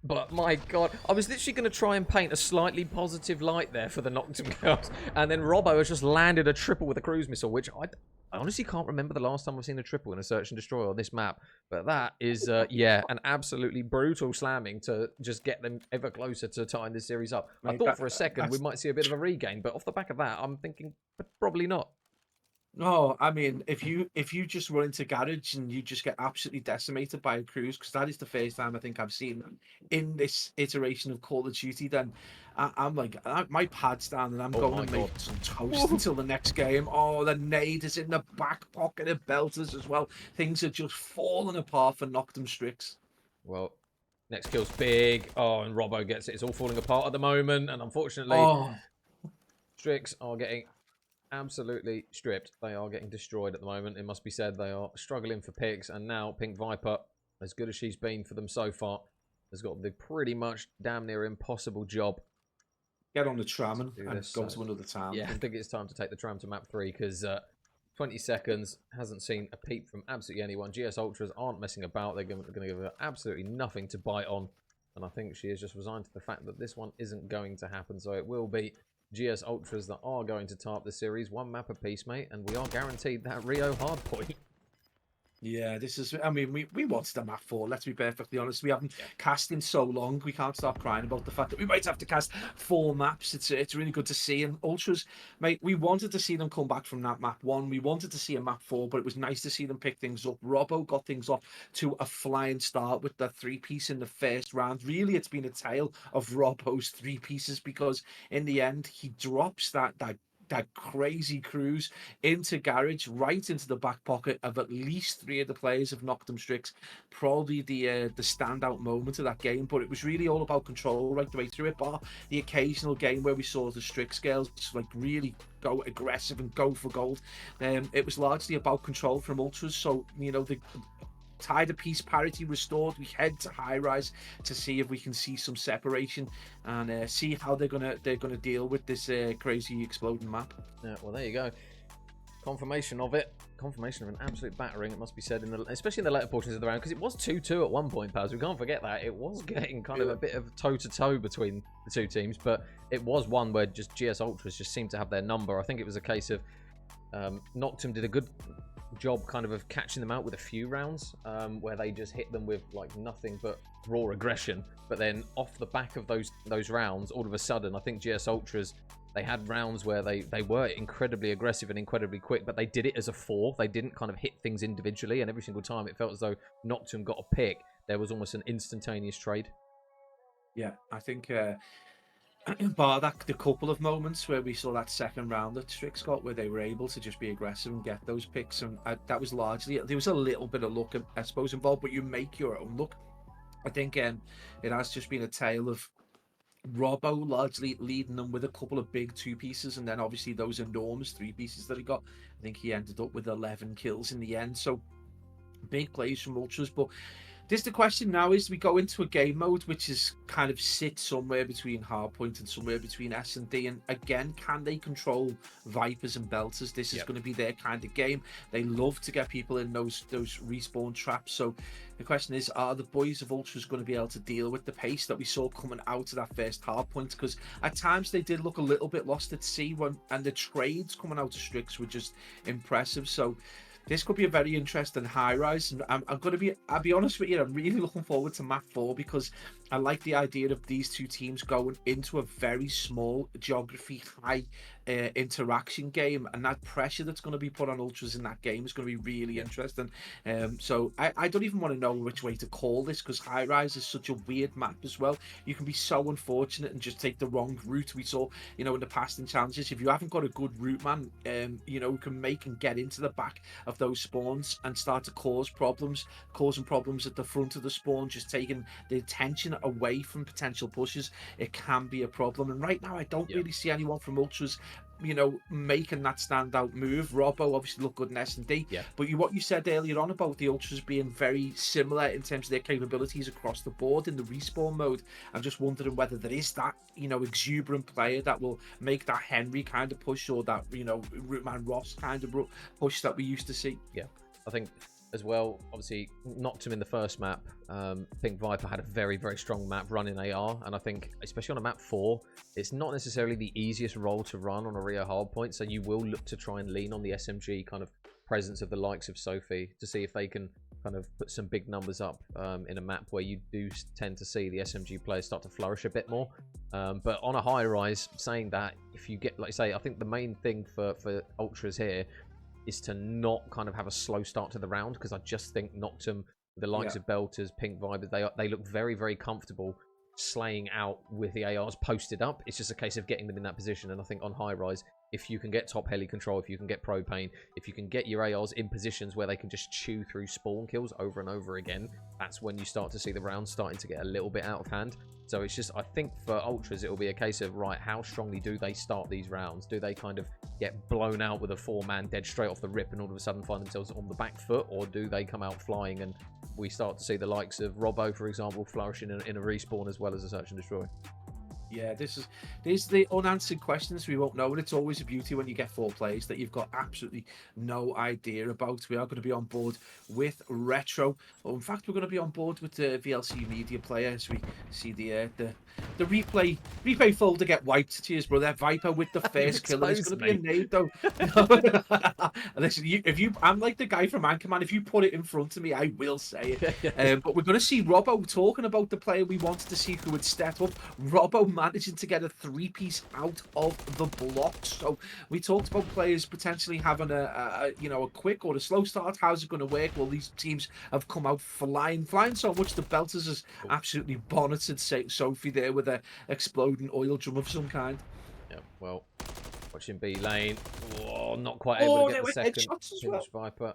But my god, I was literally going to try and paint a slightly positive light there for the Noctem girls. And then Robbo has just landed a triple with a cruise missile, which I honestly can't remember the last time I've seen a triple in a search and destroy on this map. But that is, yeah, an absolutely brutal slamming to just get them ever closer to tying this series up. I thought for a second we might see a bit of a regain, but off the back of that, I'm thinking probably not. No, I mean, if you just run into garage and you just get absolutely decimated by a cruise, because that is the first time I think I've seen them in this iteration of Call of Duty, then I'm like, my pad's down and I'm going to make some toast until the next game. Oh, the nade is in the back pocket of Belters as well. Things are just falling apart for Noctem Strix. Well, next kill's big. Oh, and Robbo gets it. It's all falling apart at the moment, and unfortunately, Strix are getting absolutely stripped. They are getting destroyed at the moment. It must be said, they are struggling for picks, and now Pink Viper, as good as she's been for them so far, has got the pretty much damn near impossible job. Get on the tram and go to another town. Yeah, I think it's time to take the tram to map 3, because 20 seconds hasn't seen a peep from absolutely anyone. GS Ultras aren't messing about. They're going to give her absolutely nothing to bite on, and I think she is just resigned to the fact that this one isn't going to happen. So it will be GS Ultras that are going to tie up the series, 1 map apiece, mate, and we are guaranteed that Rio hardpoint. Yeah, this is, I mean, we wanted a map 4, let's be perfectly honest. We haven't cast in so long, we can't stop crying about the fact that we might have to cast 4 maps. It's really good to see. And Ultras, mate, we wanted to see them come back from that map 1. We wanted to see a map 4, but it was nice to see them pick things up. Robbo got things off to a flying start with the 3-piece in the first round. Really, it's been a tale of Robbo's 3 pieces, because in the end, he drops that crazy cruise into garage, right into the back pocket of at least 3 of the players of Noctem Strix. Probably the standout moment of that game, but it was really all about control right the way through it, bar the occasional game where we saw the Strix girls like really go aggressive and go for gold. It was largely about control from Ultras. So, you know, tied a piece parity restored, we head to high rise to see if we can see some separation and see how they're gonna deal with this crazy exploding map. Yeah, well, there you go. Confirmation of it. Confirmation of an absolute battering, it must be said, especially in the later portions of the round, because it was 2-2 at one point, pals. We can't forget that. It was getting kind of a bit of toe-to-toe between the two teams, but it was one where just GS Ultras just seemed to have their number. I think it was a case of Noctem did a good job kind of catching them out with a few rounds where they just hit them with like nothing but raw aggression. But then off the back of those rounds, all of a sudden, I think GS Ultras, they had rounds where they were incredibly aggressive and incredibly quick, but they did it as a 4. They didn't kind of hit things individually, and every single time it felt as though Noctem got a pick, there was almost an instantaneous trade. Yeah, I think bar that the couple of moments where we saw that second round that Strix got, where they were able to just be aggressive and get those picks, and that was largely, there was a little bit of luck, I suppose, involved, but you make your own luck. I think it has just been a tale of Robbo largely leading them with a couple of big 2 pieces, and then obviously those enormous 3 pieces that he got. I think he ended up with 11 kills in the end, so big plays from Ultras. But this the question now is, we go into a game mode which is kind of sits somewhere between Hardpoint and somewhere between S&D, and again, can they control Vipers and Belters? This is going to be their kind of game. They love to get people in those respawn traps. So the question is, are the boys of Ultras going to be able to deal with the pace that we saw coming out of that first Hardpoint? Because at times they did look a little bit lost at sea, and the trades coming out of Strix were just impressive. So this could be a very interesting high rise, and I'll be honest with you, I'm really looking forward to map 4, because I like the idea of these two teams going into a very small geography, high interaction game, and that pressure that's going to be put on Ultras in that game is going to be really interesting. So I don't even want to know which way to call this, because high rise is such a weird map as well. You can be so unfortunate and just take the wrong route. We saw, in the past in challenges, if you haven't got a good route man, you can make and get into the back of those spawns and start to causing problems at the front of the spawn, just taking the attention away from potential pushes. It can be a problem, and right now I don't really see anyone from Ultras making that standout move. Robbo obviously looked good in S&D, but what you said earlier on about the Ultras being very similar in terms of their capabilities across the board in the respawn mode, I'm just wondering whether there is that exuberant player that will make that Henry kind of push, or that Rootman Ross kind of push that we used to see. I think as well, obviously Noctem in the first map, Pink Viper had a very, very strong map running AR, and I think especially on a map 4, it's not necessarily the easiest role to run on a rear hardpoint, so you will look to try and lean on the SMG kind of presence of the likes of Sophie to see if they can kind of put some big numbers up in a map where you do tend to see the SMG players start to flourish a bit more. But on a high rise, saying that, if you get, like I say, I think the main thing for Ultras here is to not kind of have a slow start to the round, because I just think Noctem, the likes of Belters, Pink Vibers, they look very, very comfortable slaying out with the ARs posted up. It's just a case of getting them in that position, and I think on high rise, if you can get top heli control, if you can get propane, if you can get your ARs in positions where they can just chew through spawn kills over and over again, that's when you start to see the rounds starting to get a little bit out of hand. So it's just, I think for Ultras, it will be a case of, right, how strongly do they start these rounds? Do they kind of get blown out with a 4-man dead straight off the rip and all of a sudden find themselves on the back foot? Or do they come out flying and we start to see the likes of Robbo, for example, flourishing in a respawn as well as a search and destroy? Yeah, these the unanswered questions we won't know, and it's always a beauty when you get 4 players that you've got absolutely no idea about. We are going to be on board with Retro. Oh, in fact, we're going to be on board with the VLC media player as we see the replay folder get wiped. Cheers, brother. Viper with the first kill. It's going to be a nade though. Listen, I'm like the guy from Anchorman. If you put it in front of me, I will say it. But we're going to see Robbo talking about the player we wanted to see who would step up. Robbo managing to get a 3-piece out of the block. So we talked about players potentially having a quick or a slow start. How's it going to work? Well, these teams have come out flying so much. The Belters has absolutely bonneted Sophie there with a exploding oil drum of some kind. Yeah, well, watching B lane. Oh, not quite able to get the second finish Viper.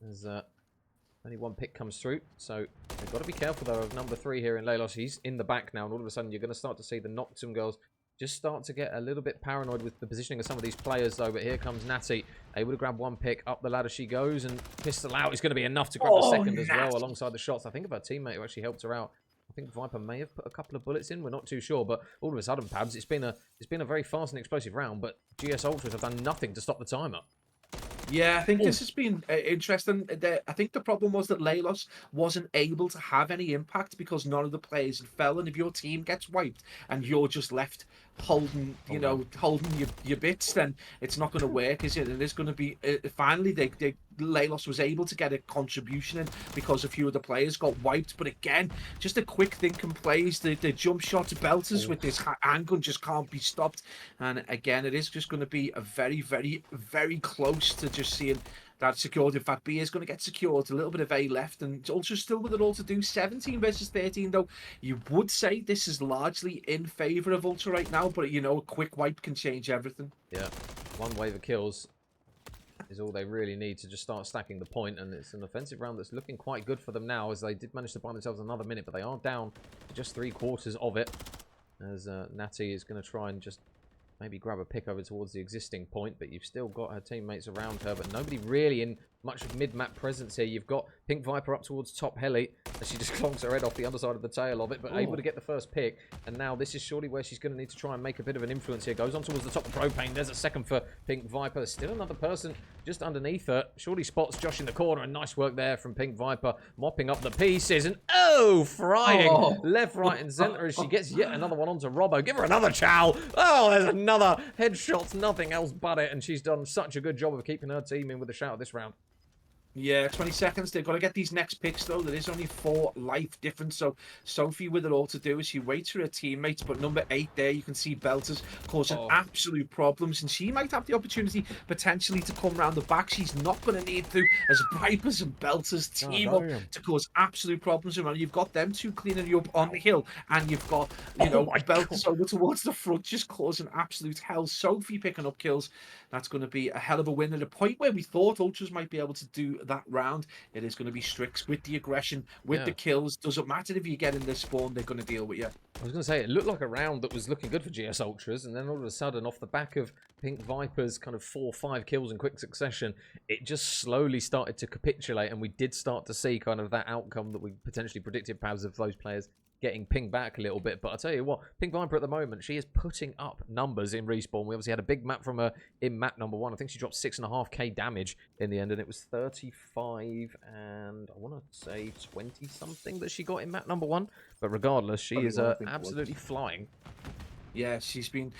There's only one pick comes through, so they've got to be careful though of number 3 here in Leilos. He's in the back now, and all of a sudden you're going to start to see the Noctem girls just start to get a little bit paranoid with the positioning of some of these players, though. But here comes Natty, able to grab one pick. Up the ladder she goes, and pistol out is going to be enough to grab the second as well, alongside the shots. I think of her teammate who actually helped her out. I think Viper may have put a couple of bullets in. We're not too sure, but all of a sudden, Pabs, it's been a very fast and explosive round. But GS Ultras have done nothing to stop the timer. Yeah, I think this has been interesting. I think the problem was that Leilos wasn't able to have any impact because none of the players had fell. And if your team gets wiped and you're just left holding, holding your bits, then it's not going to work, is it? And it's going to be finally Leilos was able to get a contribution in because a few of the players got wiped. But again, just a quick thinking plays. The jump shots, belters with this handgun just can't be stopped. And again, it is just going to be a very, very, very close to just seeing that secured. In fact, B is going to get secured. A little bit of A left, and Ultra's still with it all to do. 17 versus 13, though. You would say this is largely in favour of Ultra right now, but a quick wipe can change everything. Yeah, one wave of kills is all they really need to just start stacking the point, and it's an offensive round that's looking quite good for them now, as they did manage to buy themselves another minute, but they are down to just 3/4 of it, as Natty is going to try and just maybe grab a pick over towards the existing point, but you've still got her teammates around her, but nobody really in much of mid-map presence here. You've got Pink Viper up towards top heli, as she just clonks her head off the underside of the tail of it, but able to get the first pick, and now this is surely where she's going to need to try and make a bit of an influence here. Goes on towards the top of Propane. There's a second for Pink Viper. There's still another person just underneath her. Surely spots Josh in the corner, and nice work there from Pink Viper, mopping up the pieces, and frying left, right, and centre as she gets yet another one onto Robbo. Give her another chow. Oh, there's another headshots, nothing else but it, and she's done such a good job of keeping her team in with a shout this round. Yeah, 20 seconds. They've got to get these next picks, though. There is only 4 life difference. So Sophie with it all to do is she waits for her teammates. But number 8 there, you can see Belters causing absolute problems. And she might have the opportunity potentially to come around the back. She's not going to need to, as Vipers and Belters team up to cause absolute problems around. You've got them two cleaning you up on the hill. And you've got, Belters over towards the front, just causing absolute hell. Sophie picking up kills. That's going to be a hell of a win. At a point where we thought Ultras might be able to do that round, it is going to be Strix with the aggression, with the kills. Doesn't matter if you get in this spawn, they're going to deal with you. I was going to say, it looked like a round that was looking good for GS Ultras, and then all of a sudden, off the back of Pink Viper's kind of 4 or 5 kills in quick succession, it just slowly started to capitulate, and we did start to see kind of that outcome that we potentially predicted, perhaps, of those players getting pinged back a little bit. But I tell you what, Pink Viper at the moment, she is putting up numbers in respawn. We obviously had a big map from her in map number 1. I think she dropped 6.5k damage in the end, and it was 35 and I want to say 20 something that she got in map number 1. But regardless, she is absolutely flying. Yeah, she's been,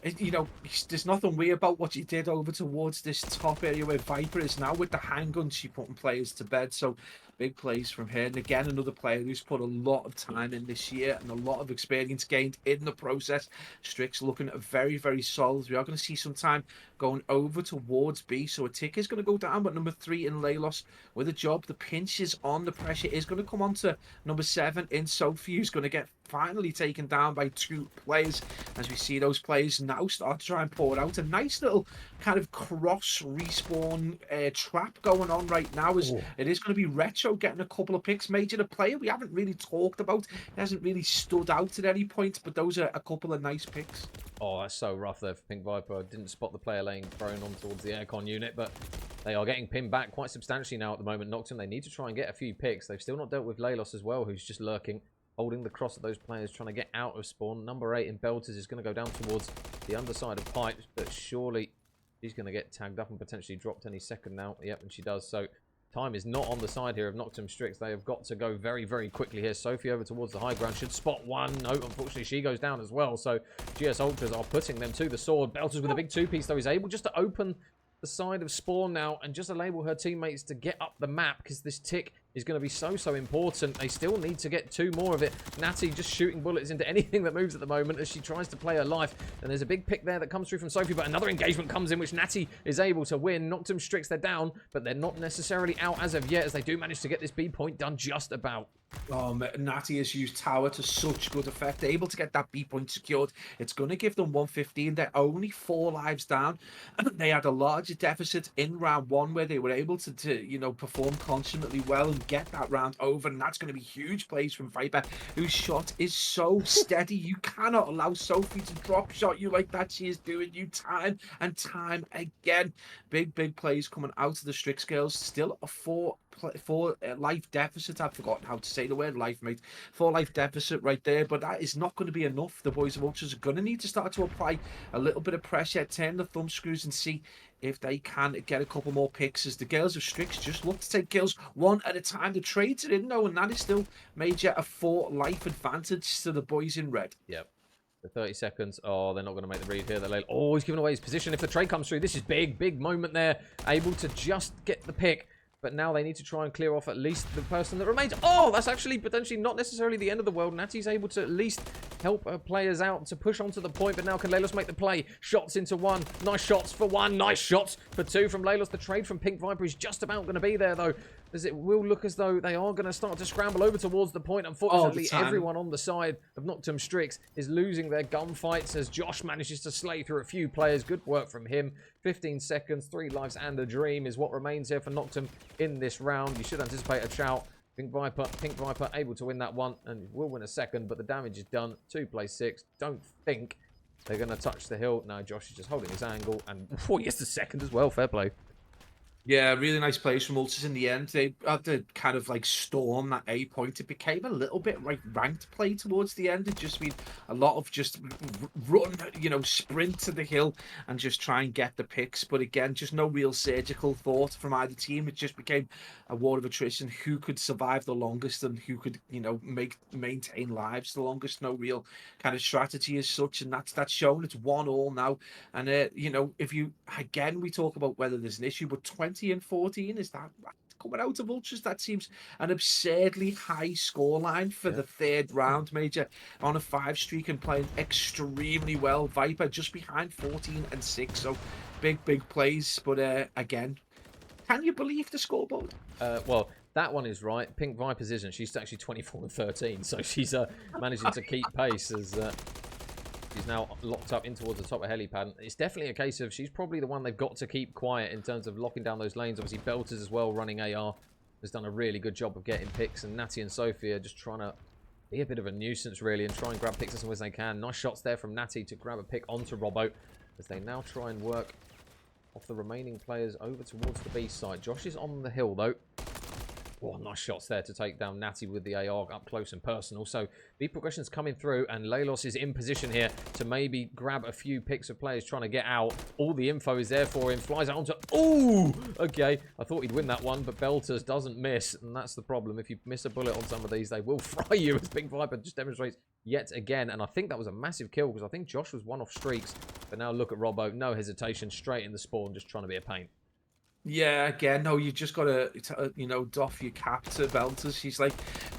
there's nothing weird about what she did over towards this top area where Viper is now. With the handgun, she putting players to bed. So big plays from her. And again, another player who's put a lot of time in this year and a lot of experience gained in the process. Strix looking very, very solid. We are going to see some time going over towards B. So a tick is going to go down, but number 3 in Leilos with a job. The pinch is on. The pressure is going to come on to number 7 in Sophie, who's going to get finally taken down by 2 players. As we see those players now start to try and pour it out. A nice little kind of cross respawn trap going on right now. As it is going to be Retro getting a couple of picks. Major, a player we haven't really talked about. He hasn't really stood out at any point, but those are a couple of nice picks. Oh, that's so rough there for Pink Viper. I didn't spot the player laying prone on towards the aircon unit, but they are getting pinned back quite substantially now at the moment. Noctem, they need to try and get a few picks. They've still not dealt with Leilos as well, who's just lurking, holding the cross at those players, trying to get out of spawn. Number 8 in Belters is going to go down towards the underside of Pipes, but surely she's going to get tagged up and potentially dropped any second now. Yep, and she does. So time is not on the side here of Noctem Strix. They have got to go very, very quickly here. Sophie over towards the high ground. Should spot one. No, unfortunately, she goes down as well. So GS Ultras are putting them to the sword. Belters with a big 2-piece, though, is able just to open the side of spawn now and just enable her teammates to get up the map, because this tick is going to be so important. They still need to get 2 more of it. Natty just shooting bullets into anything that moves at the moment as she tries to play her life. And there's a big pick there that comes through from Sophie, but another engagement comes in which Natty is able to win. Noctem Strix, they're down, but they're not necessarily out as of yet, as they do manage to get this B point done just about. Natty has used tower to such good effect, able to get that B point secured. It's going to give them 115. They're only 4 lives down. They had a larger deficit in round 1 where they were able to perform consummately well, and get that round over, and that's going to be huge plays from Viper, whose shot is so steady. You cannot allow Sophie to drop shot you like that. She is doing you time and time again. Big plays coming out of the Strix girls. Still a four life deficit. I've forgotten how to say the word life, mate. 4 life deficit right there, but that is not going to be enough. The boys of Ultras are going to need to start to apply a little bit of pressure, turn the thumb screws, and see if they can get a couple more picks, as the girls of Strix just look to take kills one at a time. The trades are in, though, and that is still major, a 4 life advantage to the boys in red. Yep. The 30 seconds. Oh, they're not going to make the read here. They're oh, he's giving away his position. If the trade comes through, this is big moment there. Able to just get the pick. But now they need to try and clear off at least the person that remains. Oh, that's actually potentially not necessarily the end of the world. Natty's able to at least help her players out to push onto the point. But now can Laylos make the play? Shots into 1. Nice shots for 1. Nice shots for 2 from Laylos. The trade from Pink Viper is just about going to be there, though, as it will look as though they are going to start to scramble over towards the point. Unfortunately, everyone on the side of Noctem Strix is losing their gunfights as Josh manages to slay through a few players. Good work from him. 15 seconds, 3 lives and a dream is what remains here for Noctem in this round. You should anticipate a shout. Pink Viper able to win that one and will win a second, but the damage is done. 2 plays 6. Don't think they're going to touch the hill. No, Josh is just holding his angle, and he gets the second as well. Fair play. Yeah, really nice plays from Ultras in the end. They had to kind of like storm that A point. It became a little bit like ranked play towards the end. It just been a lot of just run, sprint to the hill and just try and get the picks. But again, just no real surgical thought from either team. It just became a war of attrition. Who could survive the longest and who could, maintain lives the longest. No real kind of strategy as such. And that's shown. It's 1-1 now. And, if you, again, we talk about whether there's an issue, but 20 and 14, is that coming out of Ultras? That seems an absurdly high scoreline for the 3rd round, Major, on a 5 streak and playing extremely well. Viper just behind 14 and 6, so big plays. But again, can you believe the scoreboard? Well, that one is right. Pink Viper's isn't. She's actually 24 and 13, so she's managing to keep pace as she's now locked up in towards the top of helipad. It's definitely a case of she's probably the one they've got to keep quiet in terms of locking down those lanes. Obviously, Belters as well, running AR, has done a really good job of getting picks. And Natty and Sophie are just trying to be a bit of a nuisance, really, and try and grab picks as much as they can. Nice shots there from Natty to grab a pick onto Robbo, as they now try and work off the remaining players over towards the B side. Josh is on the hill, though. Oh, nice shots there to take down Natty with the AR up close and personal. So the progression's coming through, and Laylos is in position here to maybe grab a few picks of players trying to get out. All the info is there for him. Flies out onto... Ooh! Okay, I thought he'd win that one, but Belters doesn't miss, and that's the problem. If you miss a bullet on some of these, they will fry you, as Pink Viper just demonstrates yet again. And I think that was a massive kill, because I think Josh was 1 off streaks. But now look at Robbo. No hesitation. Straight in the spawn, just trying to be a pain. Yeah, again, no, you just got to, doff your cap to Belters. She's like,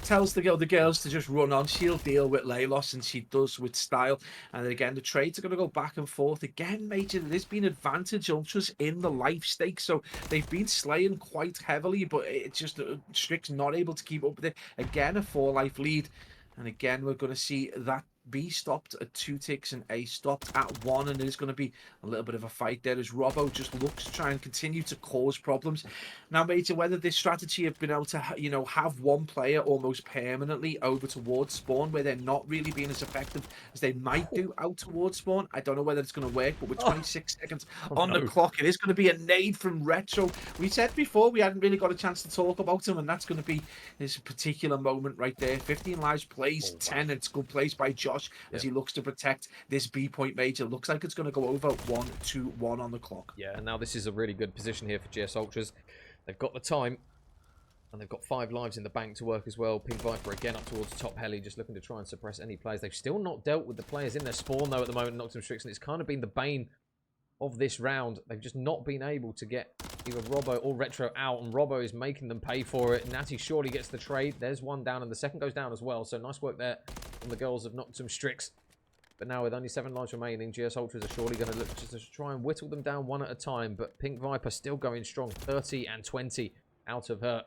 tells the girls to just run on. She'll deal with Laylos, and she does with style. And again, the trades are going to go back and forth. Again, Major, there's been advantage Ultras in the life stakes, so they've been slaying quite heavily, but it's just Strix not able to keep up with it. Again, a 4 life lead. And again, we're going to see that B stopped at 2 ticks and A stopped at 1, and there's going to be a little bit of a fight there as Robbo just looks to try and continue to cause problems. Now, Major, whether this strategy have been able to, have one player almost permanently over towards spawn where they're not really being as effective as they might do out towards spawn, I don't know whether it's going to work, but with 26 seconds on the clock, it is going to be a nade from Retro. We said before we hadn't really got a chance to talk about him, and that's going to be this particular moment right there. 15 lives, plays 10, it's good plays by Josh as he looks to protect this B point, Major. Looks like it's going to go over 1-2-1 on the clock. Yeah, and now this is a really good position here for GS Ultras. They've got the time, and they've got 5 lives in the bank to work as well. Pink Viper again up towards top heli, just looking to try and suppress any players. They've still not dealt with the players in their spawn, though, at the moment, Noctem Strix, and it's kind of been the bane of this round. They've just not been able to get either Robbo or Retro out, and Robbo is making them pay for it. Natty surely gets the trade. There's one down, and the second goes down as well, so nice work there from the girls of Noctem Strix. But now with only 7 lives remaining, GS Ultras are surely going to look to try and whittle them down one at a time. But Pink Viper still going strong, 30 and 20 out of her,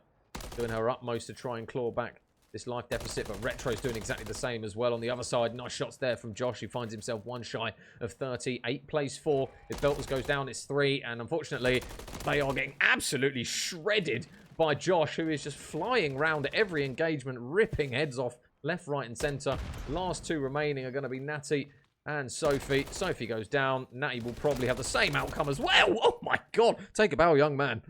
doing her utmost to try and claw back this life deficit. But Retro's doing exactly the same as well on the other side. Nice shots there from Josh, who finds himself 1 shy of 30. 8 plays 4. If Belters goes down, it's 3. And unfortunately, they are getting absolutely shredded by Josh, who is just flying round every engagement, ripping heads off left, right, and centre. Last two remaining are going to be Natty and Sophie. Sophie goes down. Natty will probably have the same outcome as well. Oh my God. Take a bow, young man.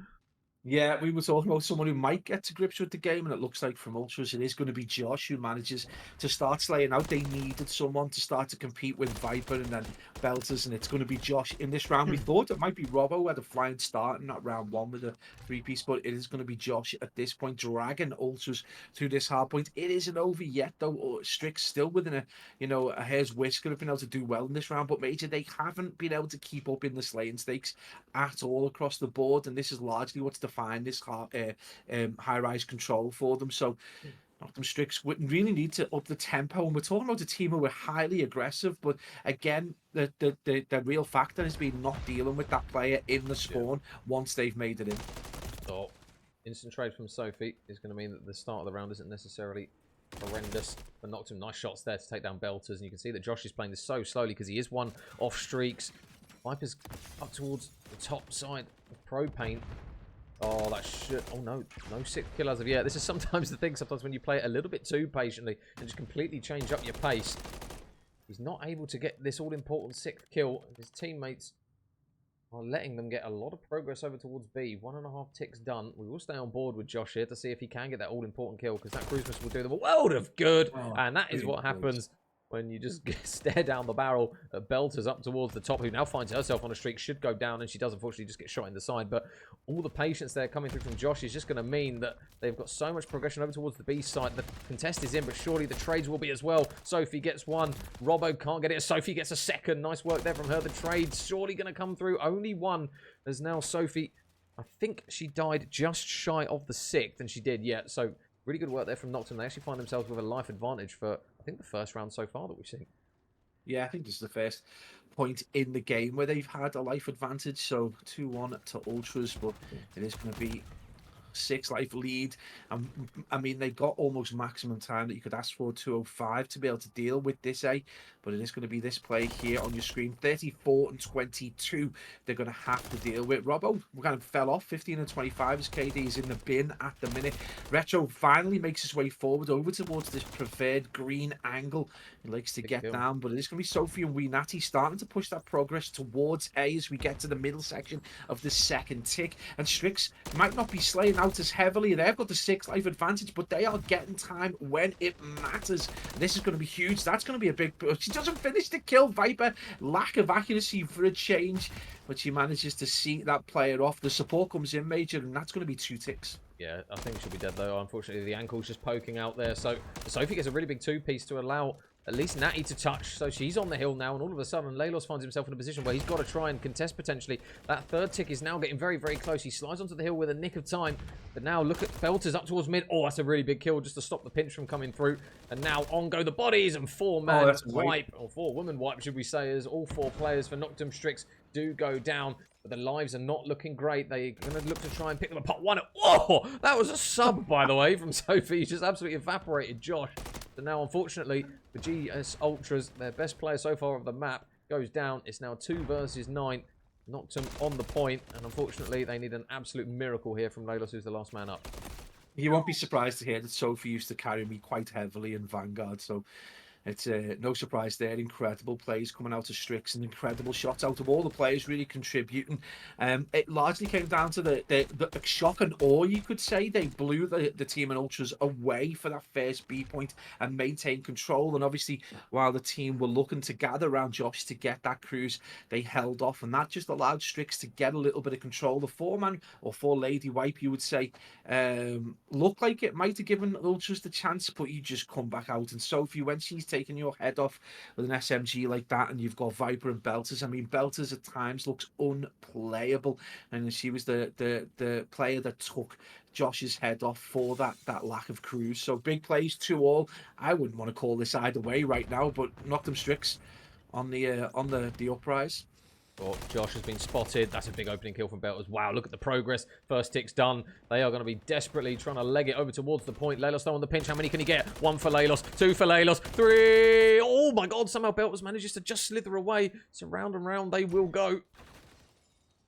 Yeah, we were talking about someone who might get to grips with the game, and it looks like from Ultras it is going to be Josh who manages to start slaying out. They needed someone to start to compete with Viper and then Belters, and it's going to be Josh in this round. We thought it might be Robbo who had a flying start in that round one with a three-piece, but it is going to be Josh at this point, dragging Ultras through this hard point. It isn't over yet, though. Strix still within a hair's whisker of being able to do well in this round, but Major, they haven't been able to keep up in the slaying stakes at all across the board, and this is largely what's defined this high-rise control for them. So Noctem Strix really need to up the tempo, and we're talking about a team who are highly aggressive, but again, the real factor has been not dealing with that player in the spawn once they've made it in. So, instant trade from Sophie is going to mean that the start of the round isn't necessarily horrendous. But Noctem, nice shots there to take down Belters, and you can see that Josh is playing this so slowly because he is one off Streaks. Viper's up towards the top side of Pro Paint. Oh, that should... Oh, no. No sixth kill as of yet. This is sometimes the thing. Sometimes when you play it a little bit too patiently and just completely change up your pace. He's not able to get this all-important sixth kill. His teammates are letting them get a lot of progress over towards B. 1.5 ticks done. We will stay on board with Josh here to see if he can get that all-important kill, because that cruise missile will do them a world of good. Oh, and that is what happens when you just stare down the barrel at Belters up towards the top, who now finds herself on a streak, should go down, and she does unfortunately just get shot in the side. But all the patience there coming through from Josh is just going to mean that they've got so much progression over towards the B side. The contest is in, but surely the trades will be as well. Sophie gets one. Robbo can't get it. Sophie gets a second. Nice work there from her. The trade's surely going to come through. Only one, as now Sophie, I think she died just shy of the 6th, and she did, yeah. So really good work there from Noctem. They actually find themselves with a life advantage for, I think, the first round so far that we've seen. Yeah, I think this is the first point in the game where they've had a life advantage. So 2-1 to Ultras, but it is going to be 6 life lead. I mean, they got almost maximum time that you could ask for, 2:05, to be able to deal with this A. But it is going to be this play here on your screen, 34 and 22. They're going to have to deal with. Robbo kind of fell off, 15 and 25 as KD is in the bin at the minute. Retro finally makes his way forward over towards this preferred green angle. He likes to get down, but it is going to be Sophie and Natty starting to push that progress towards A as we get to the middle section of the second tick. And Strix might not be slaying out as heavily. They've got the 6 life advantage, but they are getting time when it matters. This is going to be huge. That's going to be a big push. She doesn't finish the kill. Viper, lack of accuracy for a change, but she manages to see that player off. The support comes in, Major, and that's going to be 2 ticks. Yeah, I think she'll be dead, though. Unfortunately, the ankle's just poking out there. So Sophie gets a really big 2-piece to allow at least Natty to touch. So she's on the hill now, and all of a sudden, Leilos finds himself in a position where he's got to try and contest potentially. That 3rd tick is now getting very, very close. He slides onto the hill with a nick of time. But now look at Belters up towards mid. Oh, that's a really big kill just to stop the pinch from coming through. And now on go the bodies, and 4-man wipe, or 4-woman wipe, should we say, as all 4 players for Noctem Strix do go down. But the lives are not looking great. They're going to look to try and pick them apart. Whoa! That was a sub, by the way, from Sophie. He just absolutely evaporated Josh. So now, unfortunately, the GS Ultras, their best player so far of the map, goes down. It's now 2 versus 9. Noctem on the point. And unfortunately, they need an absolute miracle here from Leilos, who's the last man up. You won't be surprised to hear that Sophie used to carry me quite heavily in Vanguard. So it's no surprise there. Incredible plays coming out of Strix and incredible shots out of all the players really contributing. It largely came down to the shock and awe, you could say. They blew the team and Ultras away for that first B point and maintained control. And obviously, while the team were looking to gather around Josh to get that cruise, they held off. And that just allowed Strix to get a little bit of control. The 4-man or 4-lady wipe, you would say, looked like it might have given Ultras the chance, but you just come back out. And Sophie, when she's taking your head off with an SMG like that, and you've got Viper and Belters. I mean, Belters at times looks unplayable, and she was the player that took Josh's head off for that lack of cruise. So big plays 2-all. I wouldn't want to call this either way right now, but Noctem Strix on the uprise. Oh, Josh has been spotted. That's a big opening kill from Belters. Wow, look at the progress. First tick's done. They are going to be desperately trying to leg it over towards the point. Leilos though on the pinch. How many can he get? 1 for Leilos, 2 for Leilos, 3. Oh my God, somehow Belters manages to just slither away. So round and round they will go.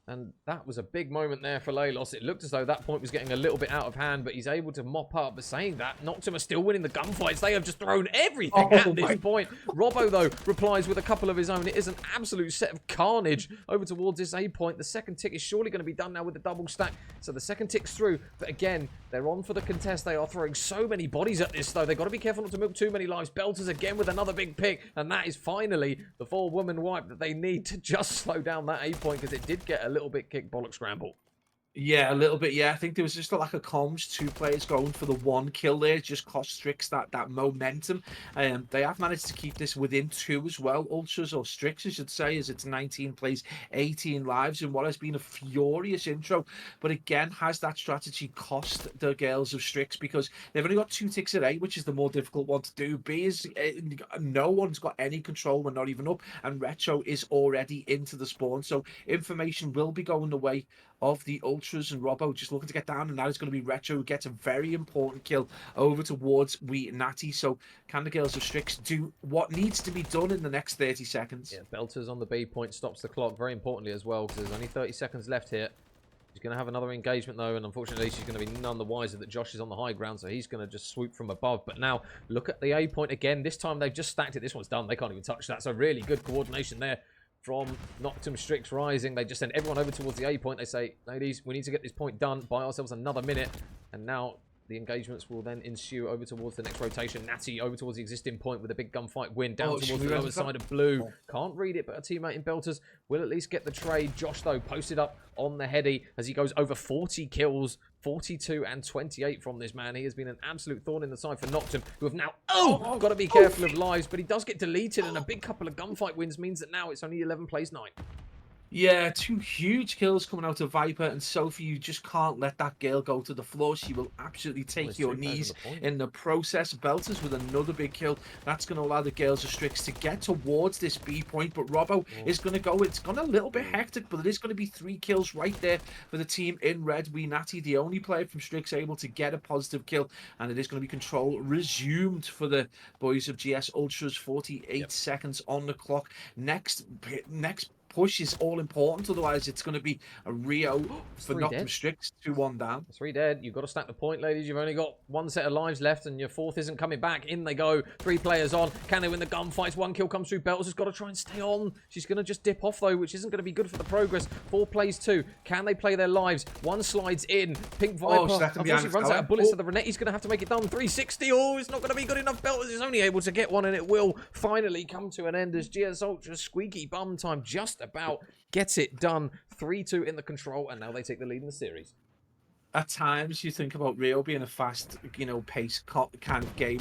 And that was a big moment there for Laylos. It looked as though that point was getting a little bit out of hand, but he's able to mop up. But saying that, Noctem are still winning the gunfights. They have just thrown everything at this point. Robbo, though, replies with a couple of his own. It is an absolute set of carnage over towards this A point. The second tick is surely going to be done now with the double stack. So the second tick's through. But again, they're on for the contest. They are throwing so many bodies at this, though. They've got to be careful not to milk too many lives. Belters again with another big pick. And that is finally the 4-woman wipe that they need to just slow down that A point, because it did get a little bit kick bollock scramble. Yeah, a little bit. Yeah, I think there was just a lack of comms. 2 players going for the 1 kill there just cost Strix that momentum. They have managed to keep this within 2 as well. Ultras, or Strix, I should say, as it's 19 plays, 18 lives in what has been a furious intro. But again, has that strategy cost the girls of Strix, because they've only got 2 ticks at A, which is the more difficult one to do. B is no one's got any control. We're not even up, and Retro is already into the spawn. So information will be going the way of the Ultras, and Robbo just looking to get down, and now it's going to be Retro who gets a very important kill over towards Wee Natty. So can the girls of Strix do what needs to be done in the next 30 seconds? Yeah, Belters on the B point stops the clock very importantly as well, because there's only 30 seconds left here. She's going to have another engagement though, and unfortunately she's going to be none the wiser that Josh is on the high ground, so he's going to just swoop from above. But now look at the A point again. This time they've just stacked it. This one's done. They can't even touch that. So really good coordination there from Noctem. Strix Rising. They just send everyone over towards the A point. They say, ladies, we need to get this point done. Buy ourselves another minute. And now the engagements will then ensue over towards the next rotation. Natty over towards the existing point with a big gunfight win. Down towards the lower side of blue. Can't read it, but a teammate in Belters will at least get the trade. Josh, though, posted up on the heady as he goes over 40 kills. 42 and 28 from this man. He has been an absolute thorn in the side for Noctem, who have now, got to be careful of lives, but he does get deleted, and a big couple of gunfight wins means that now it's only 11 plays 9. Yeah, 2 huge kills coming out of Viper and Sophie. You just can't let that girl go to the floor. She will absolutely take your knees in the process. Belters with another big kill. That's going to allow the girls of Strix to get towards this B point. But Robbo is going to go. It's gone a little bit hectic, but it is going to be 3 kills right there for the team in red. Wee Natty, the only player from Strix able to get a positive kill. And it is going to be control resumed for the boys of GS Ultras. 48 seconds on the clock. Next push is all important, otherwise it's going to be a Rio for Noctem Strix. 2-1 down. 3 dead. You've got to stack the point, ladies. You've only got 1 set of lives left, and your 4th isn't coming back. In they go. 3 players on. Can they win the gunfights? 1 kill comes through. Belters has got to try and stay on. She's going to just dip off, though, which isn't going to be good for the progress. 4 plays 2. Can they play their lives? 1 slides in. Pink Viper unfortunately runs out of bullets, so the Renetti's going to have to make it done. 360. Oh, it's not going to be good enough. Belters is only able to get 1, and it will finally come to an end as GS Ultra squeaky bum time just about gets it done. 3-2 in the control, and now they take the lead in the series. At times, you think about Rio being a fast, pace kind of game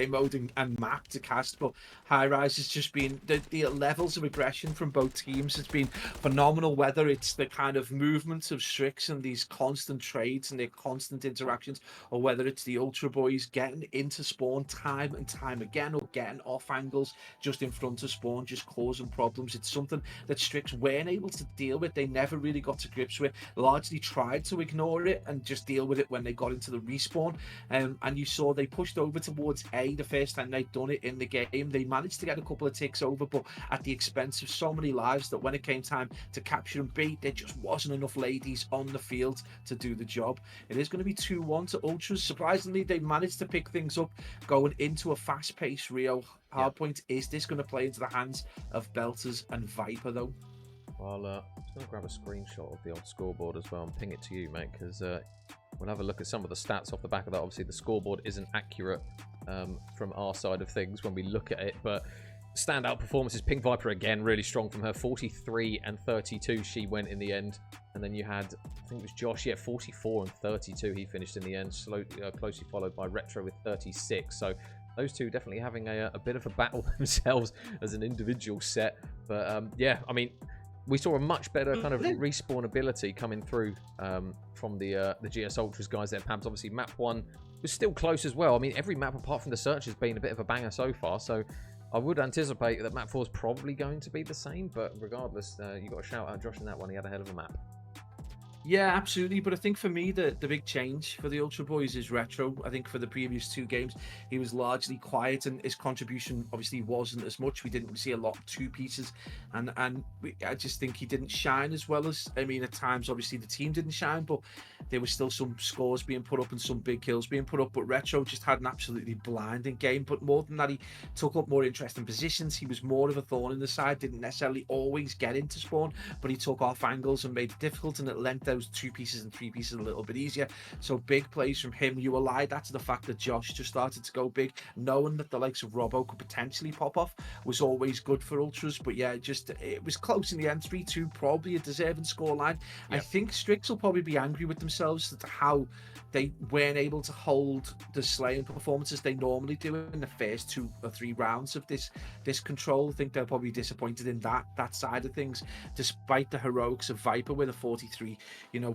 mode and map to cast, but High Rise has just been the levels of aggression from both teams has been phenomenal. Whether it's the kind of movements of Strix and these constant trades and their constant interactions, or whether it's the Ultra Boys getting into spawn time and time again, or getting off angles just in front of spawn, just causing problems. It's something that Strix weren't able to deal with. They never really got to grips with. Largely tried to ignore it and just deal with it when they got into the respawn. And you saw they pushed over towards A the first time they'd done it in the game. They managed to get a couple of ticks over, but at the expense of so many lives that when it came time to capture and beat, there just wasn't enough ladies on the field to do the job. It is going to be 2-1 to Ultras. Surprisingly, they managed to pick things up going into a fast-paced Rio hardpoint. Is this going to play into the hands of Belters and Viper, though? Well, I'm just going to grab a screenshot of the old scoreboard as well and ping it to you, mate, because we'll have a look at some of the stats off the back of that. Obviously, the scoreboard isn't accurate from our side of things when we look at it, but standout performances. Pink Viper again, really strong from her. 43 and 32 she went in the end. And then you had, I think it was Josh, 44 and 32 he finished in the end, closely followed by Retro with 36. So those two definitely having a bit of a battle themselves as an individual set. But yeah, I mean, we saw a much better kind of respawn ability coming through from the GS Ultras guys there. Pabs, obviously map 1 was still close as well. I mean, every map apart from the search has been a bit of a banger so far, so I would anticipate that map 4 is probably going to be the same, but regardless, you got a shout out Josh in that one. He had a hell of a map. Yeah, absolutely. But I think for me, the big change for the Ultra Boys is Retro. I think for the previous two games, he was largely quiet, and his contribution obviously wasn't as much. We didn't see a lot of two pieces, I just think he didn't shine as well as. I mean, at times, obviously the team didn't shine, but there was still some scores being put up and some big kills being put up. But Retro just had an absolutely blinding game. But more than that, he took up more interesting positions. He was more of a thorn in the side. Didn't necessarily always get into spawn, but he took off angles and made it difficult, and it lent those two pieces and three pieces a little bit easier. So big plays from him. You allied that to the fact that Josh just started to go big, knowing that the likes of Robbo could potentially pop off was always good for Ultras. But yeah, just it was close in the end. 3-2, probably a deserving scoreline. I think Strix will probably be angry with themselves as to how they weren't able to hold the slaying performances they normally do in the first 2 or 3 rounds of this control. I think they're probably disappointed in that side of things, despite the heroics of Viper with a 43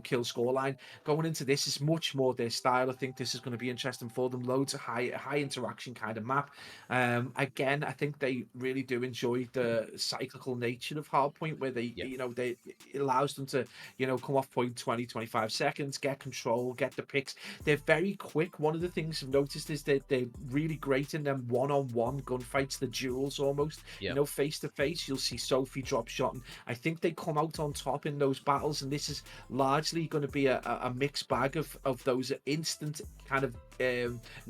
kill scoreline. Going into this is much more their style. I think this is going to be interesting for them. Loads of high interaction kind of map. Again, I think they really do enjoy the cyclical nature of Hardpoint, where they it allows them to come off point 20-25 seconds, get control, get the picks. They're very quick. One of the things I've noticed is that they're really great in them one-on-one gunfights, the duels almost. Face to face, you'll see Sophie drop shot, and I think they come out on top in those battles. And this is largely going to be a mixed bag of those instant kind of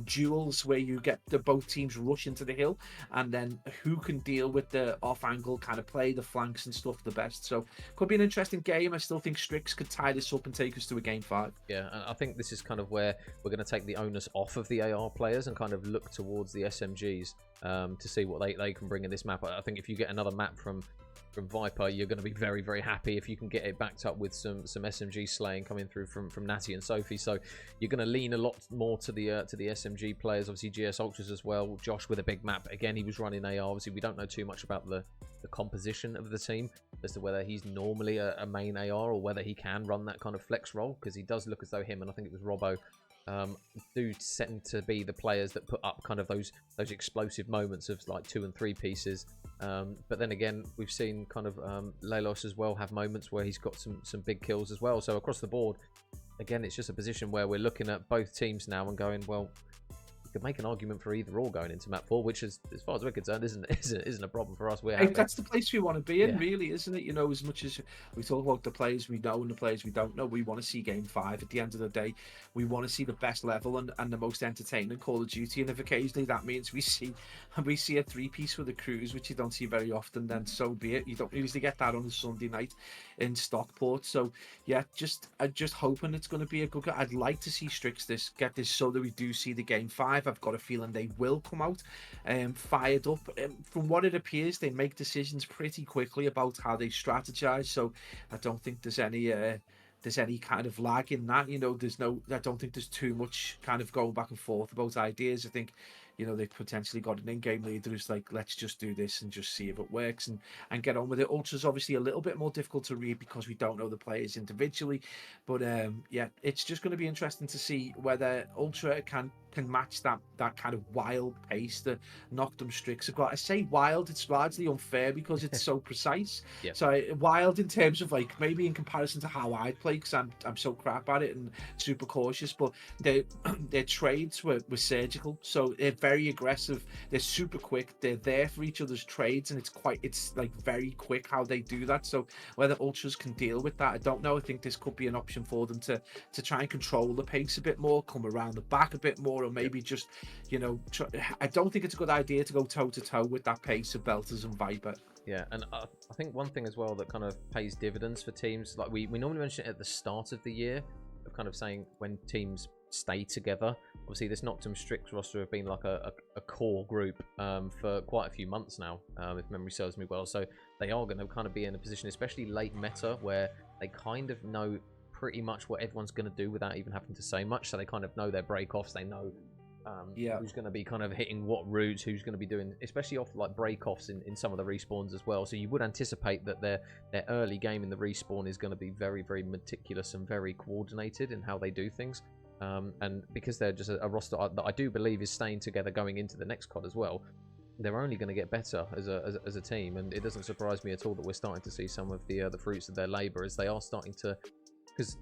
duels where you get both teams rush into the hill, and then who can deal with the off angle kind of play, the flanks and stuff the best. So could be an interesting game. I still think Strix could tie this up and take us to a game 5. Yeah, and I think this is kind of where we're going to take the onus off of the AR players and kind of look towards the SMGs to see what they can bring in this map. I think if you get another map from Viper, you're going to be very, very happy if you can get it backed up with some SMG slaying coming through from Natty and Sophie. So you're going to lean a lot more to the SMG players. Obviously GS Ultras as well. Josh with a big map again. He was running AR. Obviously we don't know too much about the composition of the team as to whether he's normally a main AR or whether he can run that kind of flex role, because he does look as though him and I think it was Robbo do tend to be the players that put up kind of those explosive moments of like 2 and 3 pieces. But then again, we've seen kind of Lelos as well have moments where he's got some big kills as well. So across the board, again, it's just a position where we're looking at both teams now and going, well, you could make an argument for either or going into map 4, which is, as far as we're concerned, isn't a problem for us. We're happy. That's the place we want to be in, really, isn't it? As much as we talk about the players we know and the players we don't know, we want to see game 5. At the end of the day, we want to see the best level and the most entertaining Call of Duty. And if occasionally that means we see a 3-piece with a cruise, which you don't see very often, then so be it. You don't usually get that on a Sunday night in Stockport. So yeah, I'm just hoping it's going to be a good game. I'd like to see Strix get this so that we do see the game 5. I've got a feeling they will come out fired up. From what it appears, they make decisions pretty quickly about how they strategize. So I don't think there's any kind of lag in that. I don't think there's too much kind of going back and forth about ideas. I think they've potentially got an in-game leader who's like, let's just do this and just see if it works and get on with it. Ultra's obviously a little bit more difficult to read because we don't know the players individually, but yeah, it's just going to be interesting to see whether Ultra can match that kind of wild pace that Noctem Strix have got. I say wild, it's largely unfair because it's so precise. So wild in terms of like maybe in comparison to how I play, because I'm so crap at it and super cautious, but their trades were surgical, so they're very aggressive, they're super quick, they're there for each other's trades, and it's like very quick how they do that. So whether Ultras can deal with that, I don't know. I think this could be an option for them to try and control the pace a bit more, come around the back a bit more, or maybe just I don't think it's a good idea to go toe-to-toe with that pace of Belters and Viper. Yeah, and I think one thing as well that kind of pays dividends for teams, like we normally mention it at the start of the year, of kind of saying when teams stay together. Obviously this Noctem Strix roster have been like a core group for quite a few months now, if memory serves me well. So they are going to kind of be in a position, especially late meta, where they kind of know pretty much what everyone's going to do without even having to say much. So they kind of know their break-offs, they know who's going to be kind of hitting what routes, who's going to be doing, especially off like break-offs in some of the respawns as well. So you would anticipate that their early game in the respawn is going to be very, very meticulous and very coordinated in how they do things. And because they're just a roster that I do believe is staying together going into the next COD as well, they're only going to get better as a team. And it doesn't surprise me at all that we're starting to see some of the fruits of their labour, as they are starting to because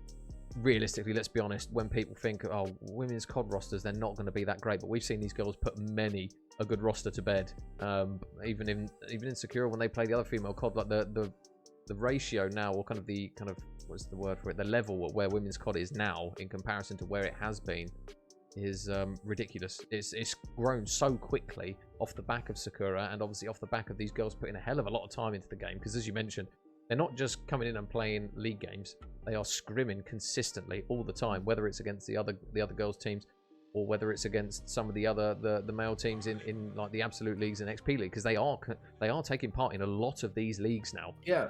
realistically, let's be honest, when people think, oh, women's COD rosters, they're not going to be that great, but we've seen these girls put many a good roster to bed. Even in Sakura, when they play the other female COD, like the ratio now, or kind of what's the word for it, the level at where women's COD is now in comparison to where it has been, is ridiculous. It's grown so quickly off the back of Sakura, and obviously off the back of these girls putting a hell of a lot of time into the game, because as you mentioned, they're not just coming in and playing league games, they are scrimming consistently all the time, whether it's against the other girls teams, or whether it's against some of the male teams in like the Absolute Leagues and XP League, because they are taking part in a lot of these leagues now. Yeah.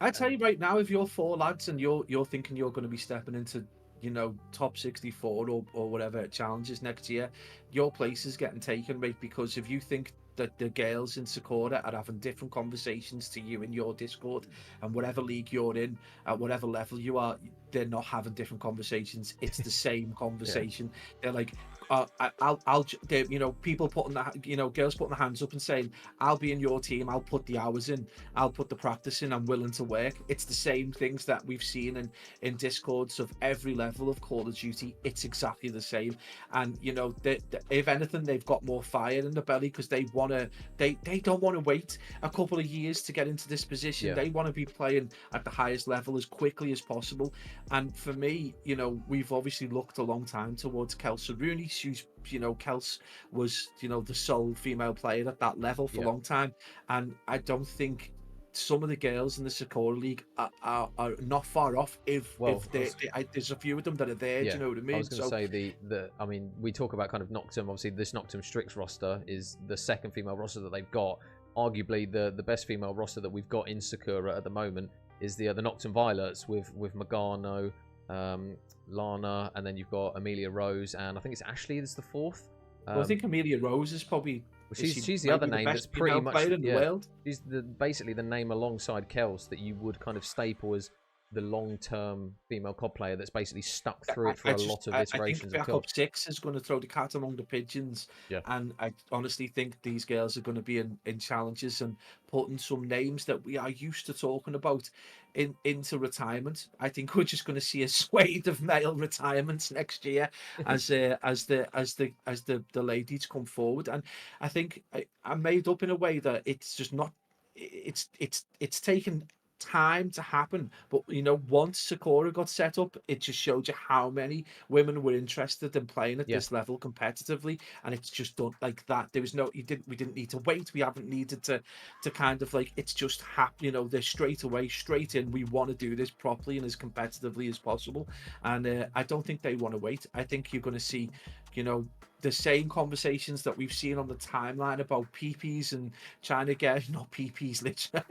I tell you right now, if you're 4 lads and you're thinking you're going to be stepping into, you know, top 64 or whatever challenges next year, your place is getting taken, right? Because if you think that the girls in Sakura are having different conversations to you in your Discord, and whatever league you're in, at whatever level you are, they're not having different conversations. It's the same conversation. Yeah. They're like, you know, people putting girls putting their hands up and saying, I'll be in your team, I'll put the hours in, I'll put the practice in, I'm willing to work. It's the same things that we've seen in Discords of every level of Call of Duty. It's exactly the same. And, you know, if anything, they've got more fire in the belly, because they don't want to wait a couple of years to get into this position. Yeah. They want to be playing at the highest level as quickly as possible. And for me, you know, we've obviously looked a long time towards Kelsey Rooney, who's, you know, Kels was, you know, the sole female player at that level for a long time. And I don't think some of the girls in the Sakura League are not far off. There's a few of them that are there. Yeah, do you know what I mean? I was going to say I mean, we talk about kind of Noctem. Obviously, this Noctem Strix roster is the second female roster that they've got. Arguably, the best female roster that we've got in Sakura at the moment is the Noctem Violets with Magano, Lana, and then you've got Amelia Rose, and I think it's Ashley is the fourth. Well, I think Amelia Rose is probably... She's the other name that's pretty much in the world. She's basically the name alongside Kels that you would kind of staple as the long-term female COD player that's basically stuck through it for a lot of iterations. I think Backup 6 is going to throw the cat among the pigeons. Yeah. And I honestly think these girls are going to be in challenges and putting some names that we are used to talking about into retirement. I think we're just going to see a swathe of male retirements next year as the ladies come forward. And I think I'm made up in a way that it's just not. It's taken time to happen, but you know, once Sakura got set up, it just showed you how many women were interested in playing at this level competitively, and it's just done like that. There was we didn't need to wait. We haven't needed to kind of like, it's just happened. You know, they're straight in. We want to do this properly and as competitively as possible, and I don't think they want to wait. I think you're going to see, you know, the same conversations that we've seen on the timeline about PPs and trying to get, not PPs literally,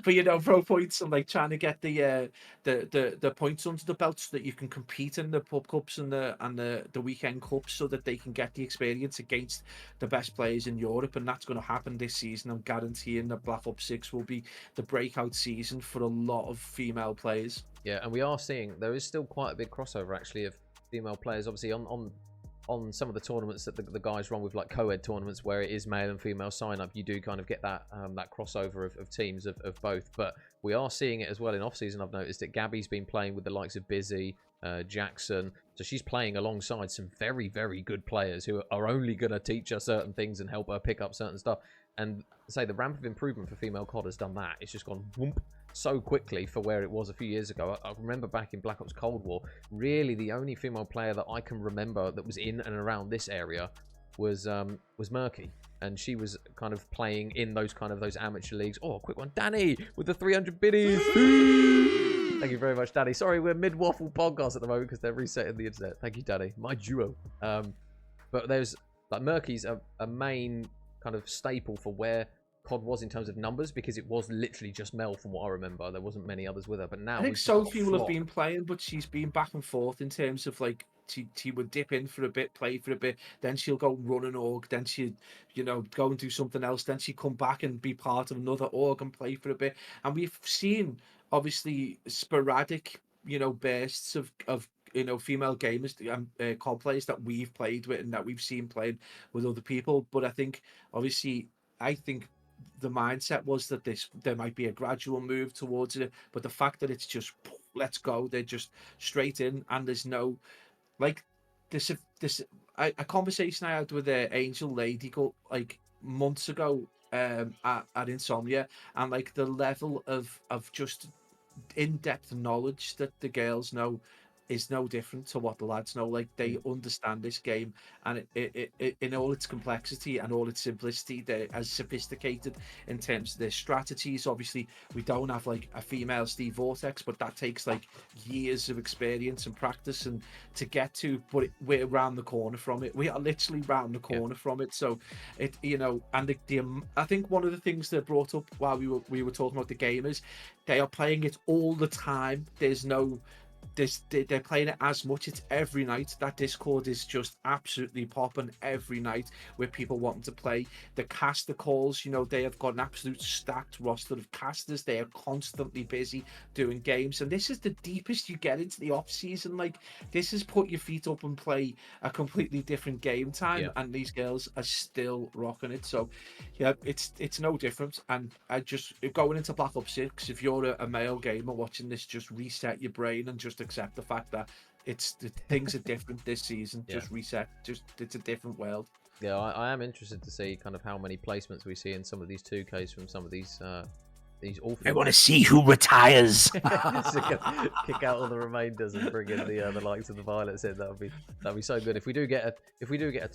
but you know, pro points, and like trying to get the points under the belt so that you can compete in the pub cups and the weekend cups, so that they can get the experience against the best players in Europe. And that's going to happen this season. I'm guaranteeing that Black Ops 6 will be the breakout season for a lot of female players. Yeah, and we are seeing there is still quite a big crossover actually of female players, obviously on some of the tournaments that the guys run with, like co-ed tournaments where it is male and female sign up, you do kind of get that crossover of teams of both. But we are seeing it as well in off season. I've noticed that Gabby's been playing with the likes of Busy, Jackson, so she's playing alongside some very, very good players who are only going to teach her certain things and help her pick up certain stuff. And say the ramp of improvement for female COD has done that. It's just gone whoomp so quickly for where it was a few years ago. I remember back in Black Ops Cold War, really the only female player that I can remember that was in and around this area was Murky, and she was kind of playing in those amateur leagues. Oh, quick one, Danny with the 300 biddies. Thank you very much, Danny. Sorry, we're mid-waffle podcast at the moment because they're resetting the internet. Thank you, Danny. My duo. But there's like Murky's a main kind of staple for where COD was in terms of numbers, because it was literally just Mel from what I remember. There wasn't many others with her, but now I think Sophie will have been playing, but she's been back and forth in terms of like she would dip in for a bit, play for a bit, then she'll go run an org, then she'd, you know, go and do something else, then she'd come back and be part of another org and play for a bit. And we've seen obviously sporadic, you know, bursts of you know, female gamers, COD players that we've played with and that we've seen playing with other people. But I think obviously the mindset was that there might be a gradual move towards it, but the fact that it's just let's go. They're just straight in, and there's no like this a conversation I had with Angel Lady like months ago at Insomnia, and like the level of just in-depth knowledge that the girls know is no different to what the lads know. Like they understand this game, and it in all its complexity and all its simplicity, they're as sophisticated in terms of their strategies. Obviously, we don't have like a female Steve Vortex, but that takes like years of experience and practice and to get to. But we're round the corner from it. We are literally round the corner from it. So it, you know, and I think one of the things that brought up while we were talking about the game is they are playing it all the time. There's no they're playing it as much. It's every night. That Discord is just absolutely popping every night with people wanting to play. The caster calls, you know, they have got an absolute stacked roster of casters. They are constantly busy doing games, and this is the deepest you get into the off season. Like, this is put your feet up and play a completely different game time, and these girls are still rocking it. So yeah, it's no different. And I just, going into Black Ops 6, if you're a male gamer watching this, just reset your brain and just accept the fact that things are different this season. Just reset. Just, it's a different world. Yeah, I am interested to see kind of how many placements we see in some of these 2Ks from some of these awful. I want to see who retires. Kick out all the remainders and bring in the likes of the Violets in. That'd be so good. If we do get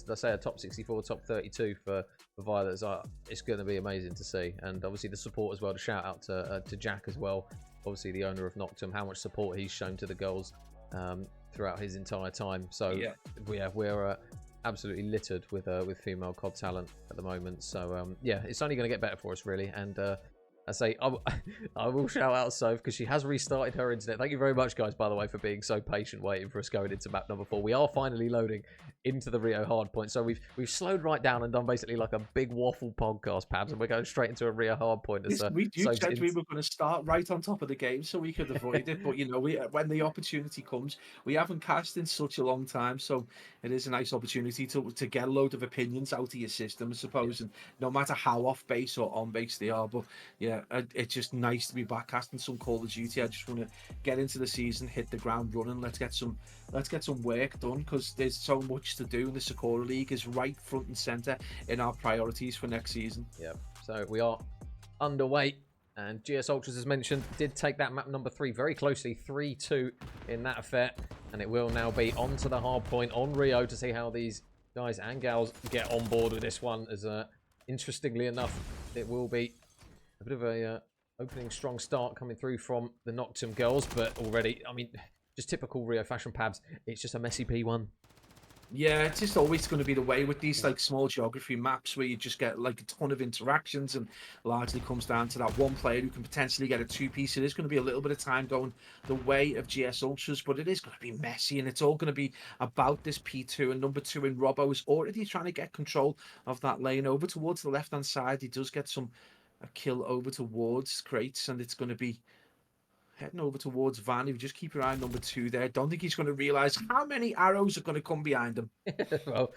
let's say a top 64, top 32 for Violets, it's going to be amazing to see. And obviously the support as well. To shout out to Jack as well. Obviously the owner of Noctem, how much support he's shown to the girls throughout his entire time. So we're absolutely littered with female COD talent at the moment. So yeah, it's only going to get better for us really. And I say I will shout out Soph because she has restarted her internet. Thank you very much, guys, by the way, for being so patient waiting for us going into map number 4. We are finally loading into the Rio hardpoint. So we've slowed right down and done basically like a big waffle podcast, Pabs, and we're going straight into a Rio hardpoint. We said we were going to start right on top of the game so we could avoid it. But, you know, when the opportunity comes, we haven't cast in such a long time. So it is a nice opportunity to get a load of opinions out of your system, I suppose. And no matter how off base or on base they are. But yeah, it's just nice to be back casting some Call of Duty. I just want to get into the season, hit the ground running. Let's get some work done because there's so much to do. And the Sakura League is right front and center in our priorities for next season. Yeah, so we are underway, and GS Ultras, as mentioned, did take that map number 3 very closely, 3-2 in that affair, and it will now be onto the hard point on Rio to see how these guys and gals get on board with this one. As interestingly enough, it will be a bit of a opening strong start coming through from the Noctem girls, but already, I mean, just typical Rio fashion, Pabs. It's just a messy P1. Yeah, it's just always going to be the way with these like small geography maps where you just get like a ton of interactions, and largely comes down to that one player who can potentially get a 2-piece. It is going to be a little bit of time going the way of GS Ultras, but it is going to be messy, and it's all going to be about this P2. And number 2 in Robbo is already trying to get control of that lane over towards the left-hand side. He does get a kill over towards Crates, and it's going to be heading over towards Van. If you just keep your eye on number 2 there, don't think he's going to realise how many arrows are going to come behind him. Well,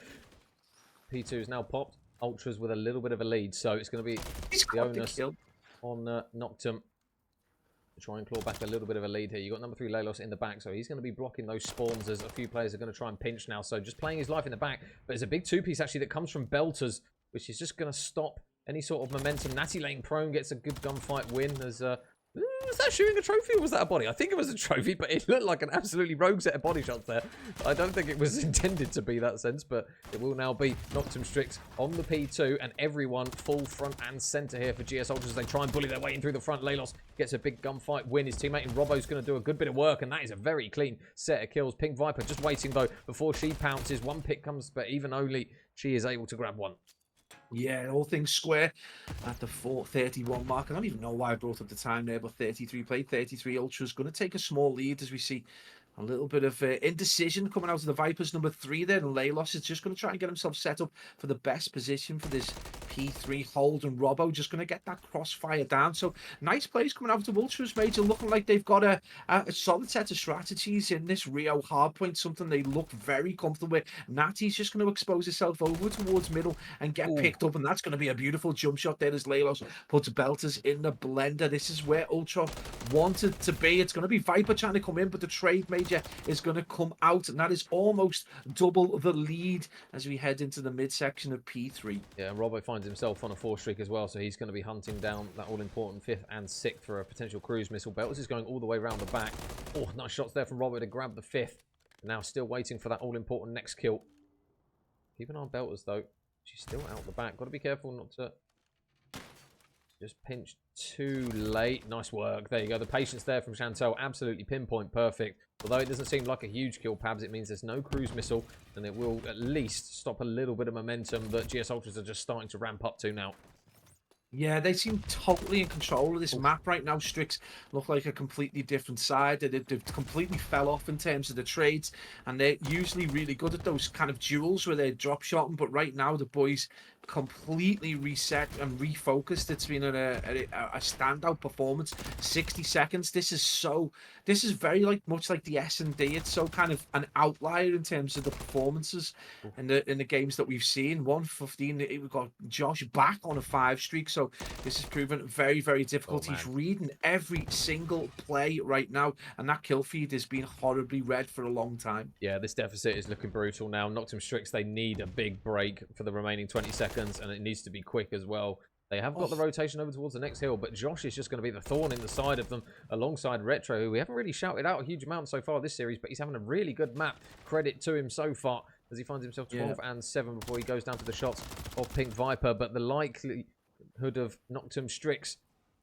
P2 is now popped. Ultras with a little bit of a lead, so it's going to be the onus on Noctem to try and claw back a little bit of a lead here. You've got number 3 Leilos in the back, so he's going to be blocking those spawns as a few players are going to try and pinch now. So just playing his life in the back, but there's a big 2-piece actually that comes from Belters, which is just going to stop any sort of momentum. Natty Lane Prone gets a good gunfight win. There's was that shooting a trophy or was that a body? I think it was a trophy, but it looked like an absolutely rogue set of body shots there. I don't think it was intended to be that sense, but it will now be Noctem Strix on the P2, and everyone full front and centre here for GS Ultras as they try and bully their way in through the front. Leilos gets a big gunfight win. His teammate in Robbo's going to do a good bit of work, and that is a very clean set of kills. Pink Viper just waiting, though, before she pounces. One pick comes, but even only she is able to grab one. Yeah, all things square at the 4:31 mark. I don't even know why I brought up the time there, but 33 played, 33 Ultras. Going to take a small lead as we see a little bit of indecision coming out of the Vipers. Number 3 there, and Leilos is just going to try and get himself set up for the best position for this P3 hold, and Robbo just going to get that crossfire down. So nice plays coming out of Ultras, Major, looking like they've got a solid set of strategies in this Rio hardpoint, something they look very comfortable with. Natty's just going to expose herself over towards middle and get picked up, and that's going to be a beautiful jump shot there as Leilos puts Belters in the blender. This is where Ultra wanted to be. It's going to be Viper trying to come in, but the trade Major is going to come out, and that is almost double the lead as we head into the midsection of P3. Yeah, and Robbo finds himself on a 4 streak as well, so he's going to be hunting down that all-important 5th and 6th for a potential cruise missile. Belters is going all the way around the back. Oh, nice shots there from Robbo to grab the 5th. Now still waiting for that all-important next kill. Keep an eye on Belters, though. She's still out the back. Got to be careful not to just pinch too late. Nice work. There you go. The patience there from Chantel. Absolutely pinpoint perfect. Although it doesn't seem like a huge kill, Pabs, it means there's no cruise missile, and it will at least stop a little bit of momentum that GS Ultras are just starting to ramp up to now. Yeah, they seem totally in control of this map right now. Strix look like a completely different side. They've completely fell off in terms of the trades, and they're usually really good at those kind of duels where they're drop shotting. But right now, the boys completely reset and refocused. It's been a standout performance. 60 seconds. This is very much like the S&D. It's so kind of an outlier in terms of the performances in the games that we've seen. 115. We've got Josh back on a 5 streak. So this has proven very, very difficult. He's reading every single play right now, and that kill feed has been horribly read for a long time. Yeah, this deficit is looking brutal now. Noctem Strix, they need a big break for the remaining 20 seconds, and it needs to be quick as well. They have got the rotation over towards the next hill, but Josh is just going to be the thorn in the side of them alongside Retro, who we haven't really shouted out a huge amount so far this series, but he's having a really good map. Credit to him so far as he finds himself 12 and 7 before he goes down to the shots of Pink Viper, but the likelihood of Noctem Strix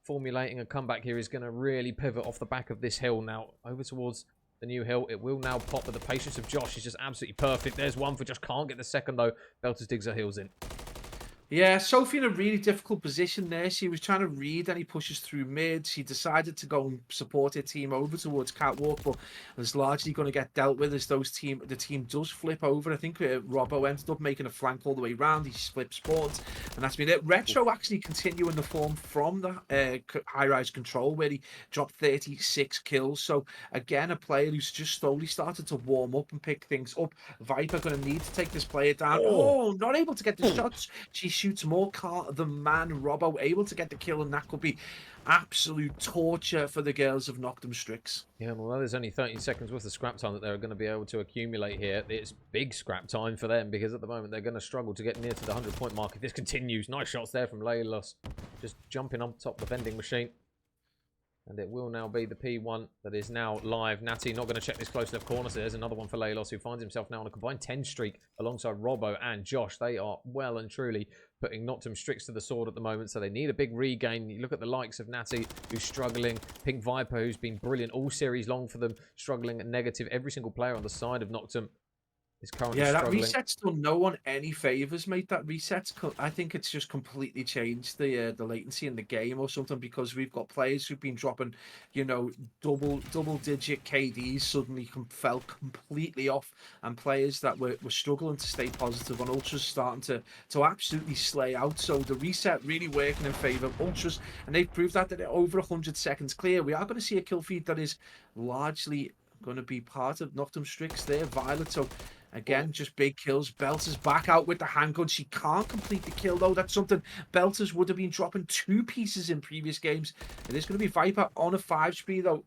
formulating a comeback here is going to really pivot off the back of this hill now over towards the new hill. It will now pop, but the patience of Josh is just absolutely perfect. There's one for Josh, can't get the second though. Belters digs her heels in. Yeah, Sophie in a really difficult position there. She was trying to read and he pushes through mid. She decided to go and support her team over towards Catwalk, but it's largely going to get dealt with as the team does flip over. I think Robbo ended up making a flank all the way around. He flipped spawns, and that's been it. Retro actually continuing the form from the high-rise control where he dropped 36 kills. So again, a player who's just slowly started to warm up and pick things up. Viper going to need to take this player down. Oh, not able to get the shots. She shoots more car than man. Robbo able to get the kill, and that could be absolute torture for the girls of Noctem Strix. Yeah, well, there's only 30 seconds worth of scrap time that they're going to be able to accumulate here. It's big scrap time for them because at the moment they're going to struggle to get near to the 100-point mark if this continues. Nice shots there from Leilos, just jumping on top of the vending machine. And it will now be the P1 that is now live. Natty not going to check this close left corner. So there's another one for Leilos, who finds himself now on a combined 10 streak alongside Robbo and Josh. They are well and truly putting Noctem Strix to the sword at the moment. So they need a big regain. You look at the likes of Natty, who's struggling. Pink Viper, who's been brilliant all series long for them, struggling at negative. Every single player on the side of Noctem is currently struggling. That reset's done no one any favors, mate. That reset's, I think it's just completely changed the latency in the game or something, because we've got players who've been dropping, you know, double digit KDs suddenly fell completely off, and players that were struggling to stay positive on Ultras starting to absolutely slay out. So the reset really working in favor of Ultras, and they've proved that they're over 100 seconds clear. We are going to see a kill feed that is largely going to be part of Noctem Strix there. Violet, so again, just big kills. Belters back out with the handgun. She can't complete the kill, though. That's something Belters would have been dropping 2 pieces in previous games. It is going to be Viper on a 5 speed, though.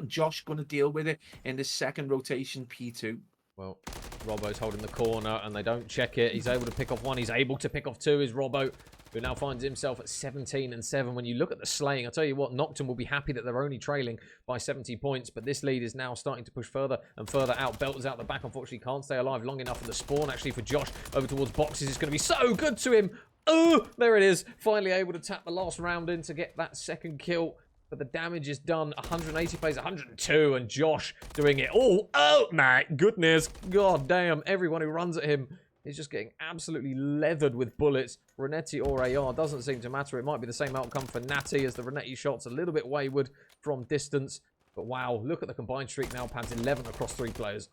Josh going to deal with it in the second rotation P2. Well, Robbo's holding the corner, and they don't check it. He's able to pick off 1. He's able to pick off 2 is Robbo, who now finds himself at 17 and 7. When you look at the slaying, I'll tell you what, Noctem will be happy that they're only trailing by 70 points, but this lead is now starting to push further and further out. Belters out the back, unfortunately, can't stay alive long enough, and the spawn actually for Josh over towards boxes is going to be so good to him. Oh, there it is. Finally able to tap the last round in to get that second kill. But the damage is done. 180 plays 102, and Josh doing it all. Oh, my goodness. God damn. Everyone who runs at him is just getting absolutely leathered with bullets. Renetti or AR doesn't seem to matter. It might be the same outcome for Natty, as the Renetti shot's a little bit wayward from distance. But wow, look at the combined streak now. Pans 11 across 3 players.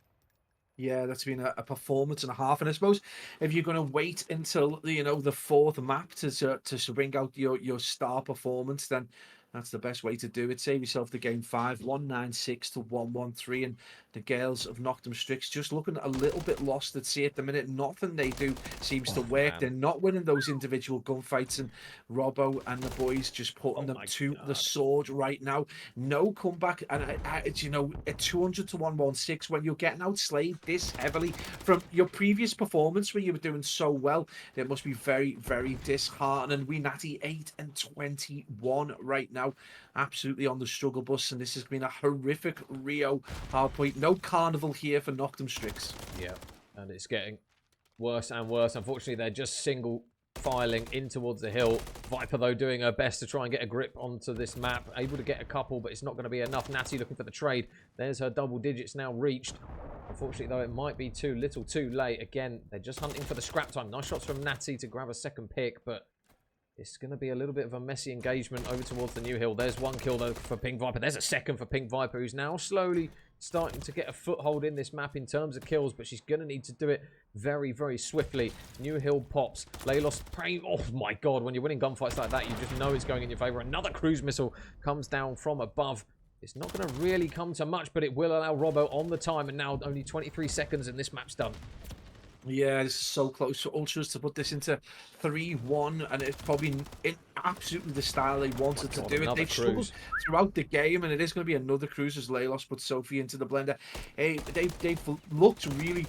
Yeah, that's been a performance and a half. And I suppose if you're going to wait until the fourth map to bring out your star performance, then that's the best way to do it. Save yourself the game 5, 196 to 113, and the girls of Noctem Strix just looking a little bit lost at sea at the minute. Nothing they do seems to Oh work. They're man. not winning those individual gunfights, and Robbo and the boys just putting Oh them my to the god. sword right now. No comeback, and it's at 200 to 116 when you're getting outslayed this heavily from your previous performance where you were doing so well. It must be very, very disheartening. We natty 8 and 21 right now, absolutely on the struggle bus, and this has been a horrific Rio hardpoint. No carnival here for Noctem Strix. Yeah, and it's getting worse and worse. Unfortunately, they're just single filing in towards the hill. Viper, though, doing her best to try and get a grip onto this map. Able to get a couple, but it's not going to be enough. Natty looking for the trade. There's her double digits now reached. Unfortunately, though, it might be too little too late. Again, they're just hunting for the scrap time. Nice shots from Natty to grab a second pick, but it's going to be a little bit of a messy engagement over towards the new hill. There's one kill, though, for Pink Viper. There's a second for Pink Viper, who's now slowly starting to get a foothold in this map in terms of kills, but she's going to need to do it very, very swiftly. New hill pops. Laylos praying. Oh, my God. When you're winning gunfights like that, you just know it's going in your favor. Another cruise missile comes down from above. It's not going to really come to much, but it will allow Robbo on the time, and now only 23 seconds, and this map's done. Yeah, it's so close for Ultras to put this into 3-1, and it's probably in absolutely the style they wanted to do it. They've struggled throughout the game, and it is going to be another cruise as Laylos put Sophie into the blender. They've looked really,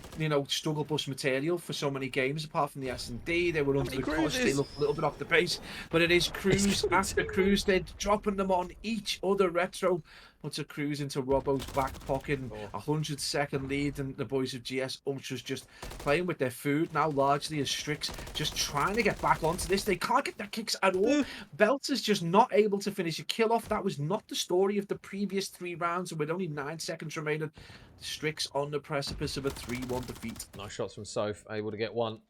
struggle bus material for so many games, apart from the S&D. They were under the cosh. They looked a little bit off the pace, but it is cruise after cruise. They're dropping them on each other. Retro puts a cruise into Robbo's back pocket, and 100-second lead, and the boys of GS Ultras just playing with their food now, largely as Strix just trying to get back onto this. They can't get their kicks at all. Belter's just not able to finish a kill off. That was not the story of the previous 3 rounds, and with only 9 seconds remaining, Strix on the precipice of a 3-1 defeat. Nice shots from Soph, able to get one.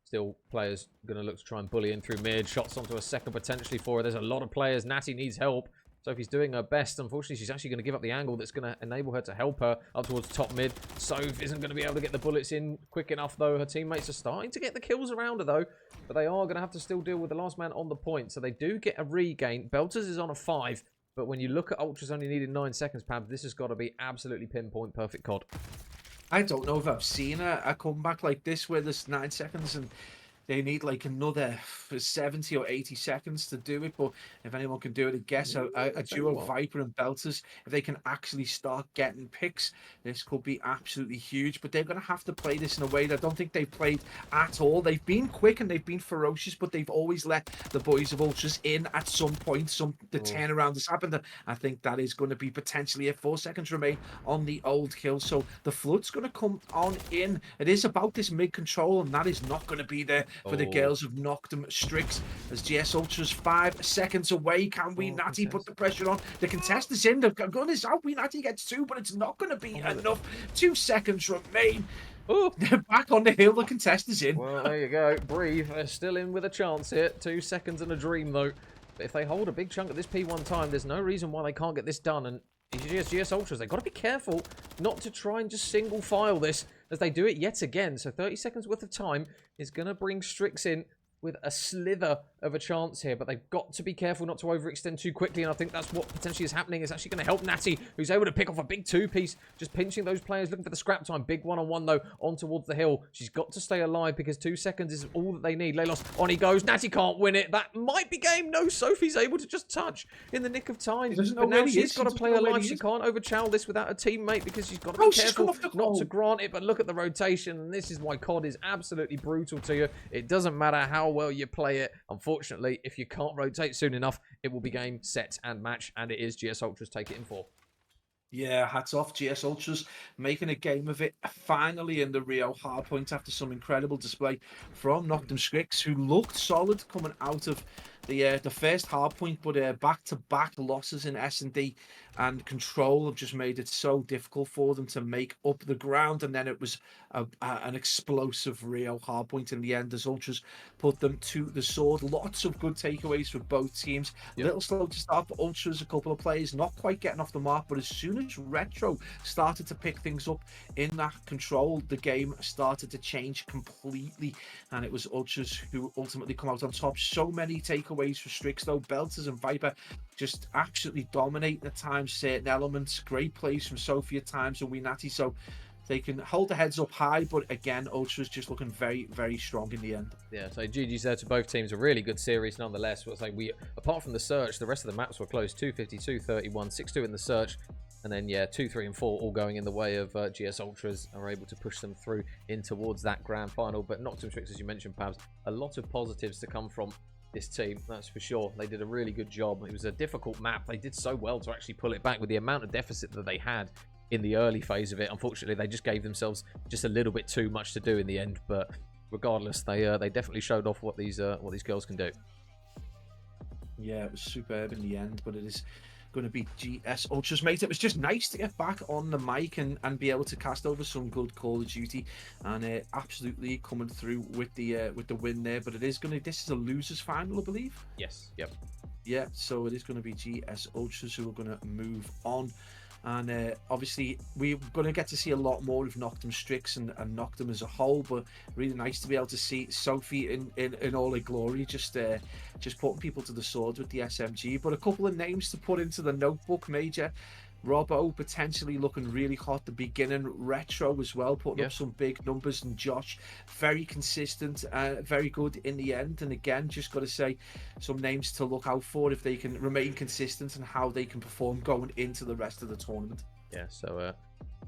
Still, players going to look to try and bully in through mid. Shots onto a second potentially for her. There's a lot of players. Natty needs help. Sophie's doing her best. Unfortunately, she's actually going to give up the angle that's going to enable her to help her up towards top mid. Soph isn't going to be able to get the bullets in quick enough, though. Her teammates are starting to get the kills around her, though. But they are going to have to still deal with the last man on the point. So they do get a regain. Belters is on a 5. But when you look at Ultras only needed 9 seconds, Pab, this has got to be absolutely pinpoint perfect COD. I don't know if I've seen a comeback like this where there's 9 seconds and they need like another 70 or 80 seconds to do it. But if anyone can do it, I guess a duo Viper and Belters, if they can actually start getting picks, this could be absolutely huge. But they're going to have to play this in a way that I don't think they've played at all. They've been quick and they've been ferocious, but they've always let the boys of Ultras in at some point. The turnaround has happened. And I think that is going to be potentially 4 seconds remain on the old kill. So the flood's going to come on in. It is about this mid control, and that is not going to be there for the girls of Noctem Strix. As GS Ultras 5 seconds away. Can we Natty put the pressure on? The contest is in. The gun is out. We Natty gets 2, but it's not going to be enough. 2 seconds remain. They're back on the hill. The contest is in. Well, there you go. Breathe. They're still in with a chance here. 2 seconds and a dream, though. But if they hold a big chunk of this P1 time, there's no reason why they can't get this done. And GS Ultras, they've got to be careful not to try and just single file this as they do it yet again. So 30 seconds worth of time is going to bring Strix in with a slither of a chance here, but they've got to be careful not to overextend too quickly, and I think that's what potentially is happening. It's actually going to help Natty, who's able to pick off a big 2-piece, just pinching those players, looking for the scrap time. Big one-on-one, though, on towards the hill. She's got to stay alive because 2 seconds is all that they need. Laylos, on he goes. Natty can't win it. That might be game. No, Sophie's able to just touch in the nick of time. But now she's got to play alive. She can't overchow this without a teammate because she's got to be careful not to grant it, but look at the rotation, and this is why COD is absolutely brutal to you. It doesn't matter how well you play it. Unfortunately, if you can't rotate soon enough, it will be game, set, and match, and it is GS Ultras take it in 4. Yeah, hats off GS Ultras making a game of it finally in the Rio hardpoint after some incredible display from Noctem Strix, who looked solid coming out of the first hard point, but back-to-back losses in S&D and Control have just made it so difficult for them to make up the ground. And then it was an explosive real hard point in the end as Ultras put them to the sword. Lots of good takeaways for both teams. A little slow to start for Ultras, a couple of players not quite getting off the mark, but as soon as Retro started to pick things up in that Control, the game started to change completely, and it was Ultras who ultimately come out on top. So many takeaways for Strix though. Belters and Viper just absolutely dominate at times, certain elements. Great plays from Sophie at times and Winati, so they can hold their heads up high, but again, Ultras just looking very, very strong in the end. Yeah, so GG's there to both teams. A really good series nonetheless. We'll say apart from the search, the rest of the maps were close. 252, 31, 6-2 in the search. And then, yeah, 2, 3, and 4 all going in the way of GS Ultras, are able to push them through in towards that grand final. But Noctem Strix, as you mentioned, Pabs, a lot of positives to come from this team, that's for sure. They did a really good job. It was a difficult map. They did so well to actually pull it back with the amount of deficit that they had in the early phase of it. Unfortunately, they just gave themselves just a little bit too much to do in the end. But regardless, they definitely showed off what these girls can do. Yeah, it was superb in the end, but it is going to be GS Ultras, mate. It was just nice to get back on the mic and be able to cast over some good Call of Duty, and absolutely coming through with the win there. But this is a losers final, I believe. Yes. Yep. Yeah, so it is going to be GS Ultras who are going to move on. And obviously we're going to get to see a lot more of Noctem Strix and Noctem as a whole, but really nice to be able to see Sophie in all her glory, just putting people to the sword with the SMG. But a couple of names to put into the notebook, Major. Robbo potentially looking really hot the beginning. Retro as well, putting up some big numbers, and Josh very consistent, very good in the end. And again, just got to say some names to look out for if they can remain consistent and how they can perform going into the rest of the tournament. Yeah, so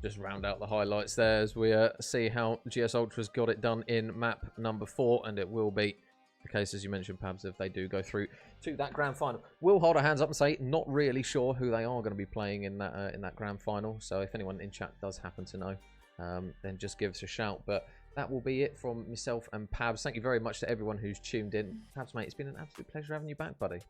just round out the highlights there as we see how GS Ultras got it done in map number 4, and it will be the case, as you mentioned, Pabs, if they do go through to that grand final. We'll hold our hands up and say not really sure who they are going to be playing in that grand final. So if anyone in chat does happen to know, then just give us a shout. But that will be it from myself and Pabs. Thank you very much to everyone who's tuned in. Pabs, mate, it's been an absolute pleasure having you back, buddy.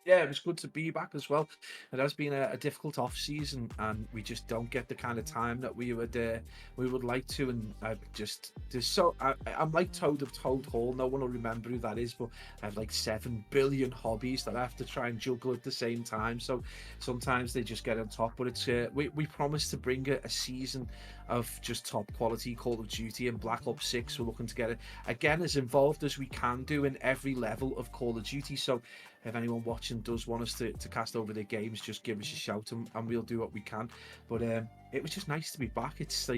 Yeah, it was good to be back as well. It has been a difficult off season, and we just don't get the kind of time that we would like to. And I'm like Toad of Toad Hall. No one will remember who that is, but I have like 7 billion hobbies that I have to try and juggle at the same time. So sometimes they just get on top. But it's we promised to bring a season of just top quality Call of Duty, and Black Ops 6 we're looking to get it again as involved as we can do in every level of Call of Duty. So if anyone watching does want us to cast over their games, just give us a shout and we'll do what we can. But it was just nice to be back. It's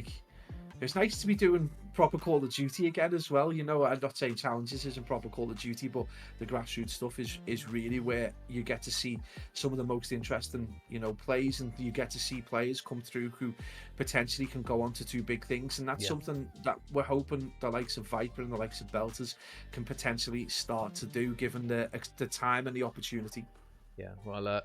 nice to be doing proper Call of Duty again as well. You know, I'm not saying challenges isn't proper Call of Duty, but the grassroots stuff is really where you get to see some of the most interesting, plays, and you get to see players come through who potentially can go on to do big things. And that's something that we're hoping the likes of Viper and the likes of Belters can potentially start to do, given the time and the opportunity. Yeah, well,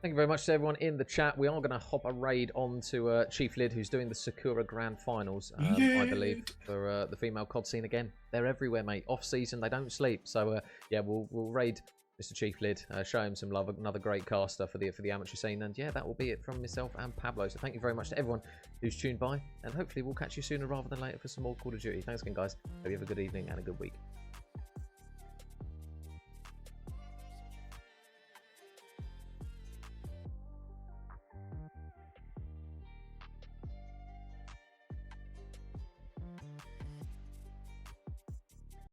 thank you very much to everyone in the chat. We are going to hop a raid on to Chief Lid, who's doing the Sakura Grand Finals, I believe, for the female COD scene again. They're everywhere, mate. Off season, they don't sleep. So yeah, we'll raid Mr. Chief Lid, show him some love. Another great caster for the amateur scene. And yeah, that will be it from myself and Pablo. So thank you very much to everyone who's tuned by, and hopefully we'll catch you sooner rather than later for some more Call of Duty. Thanks again, guys. Hope you have a good evening and a good week.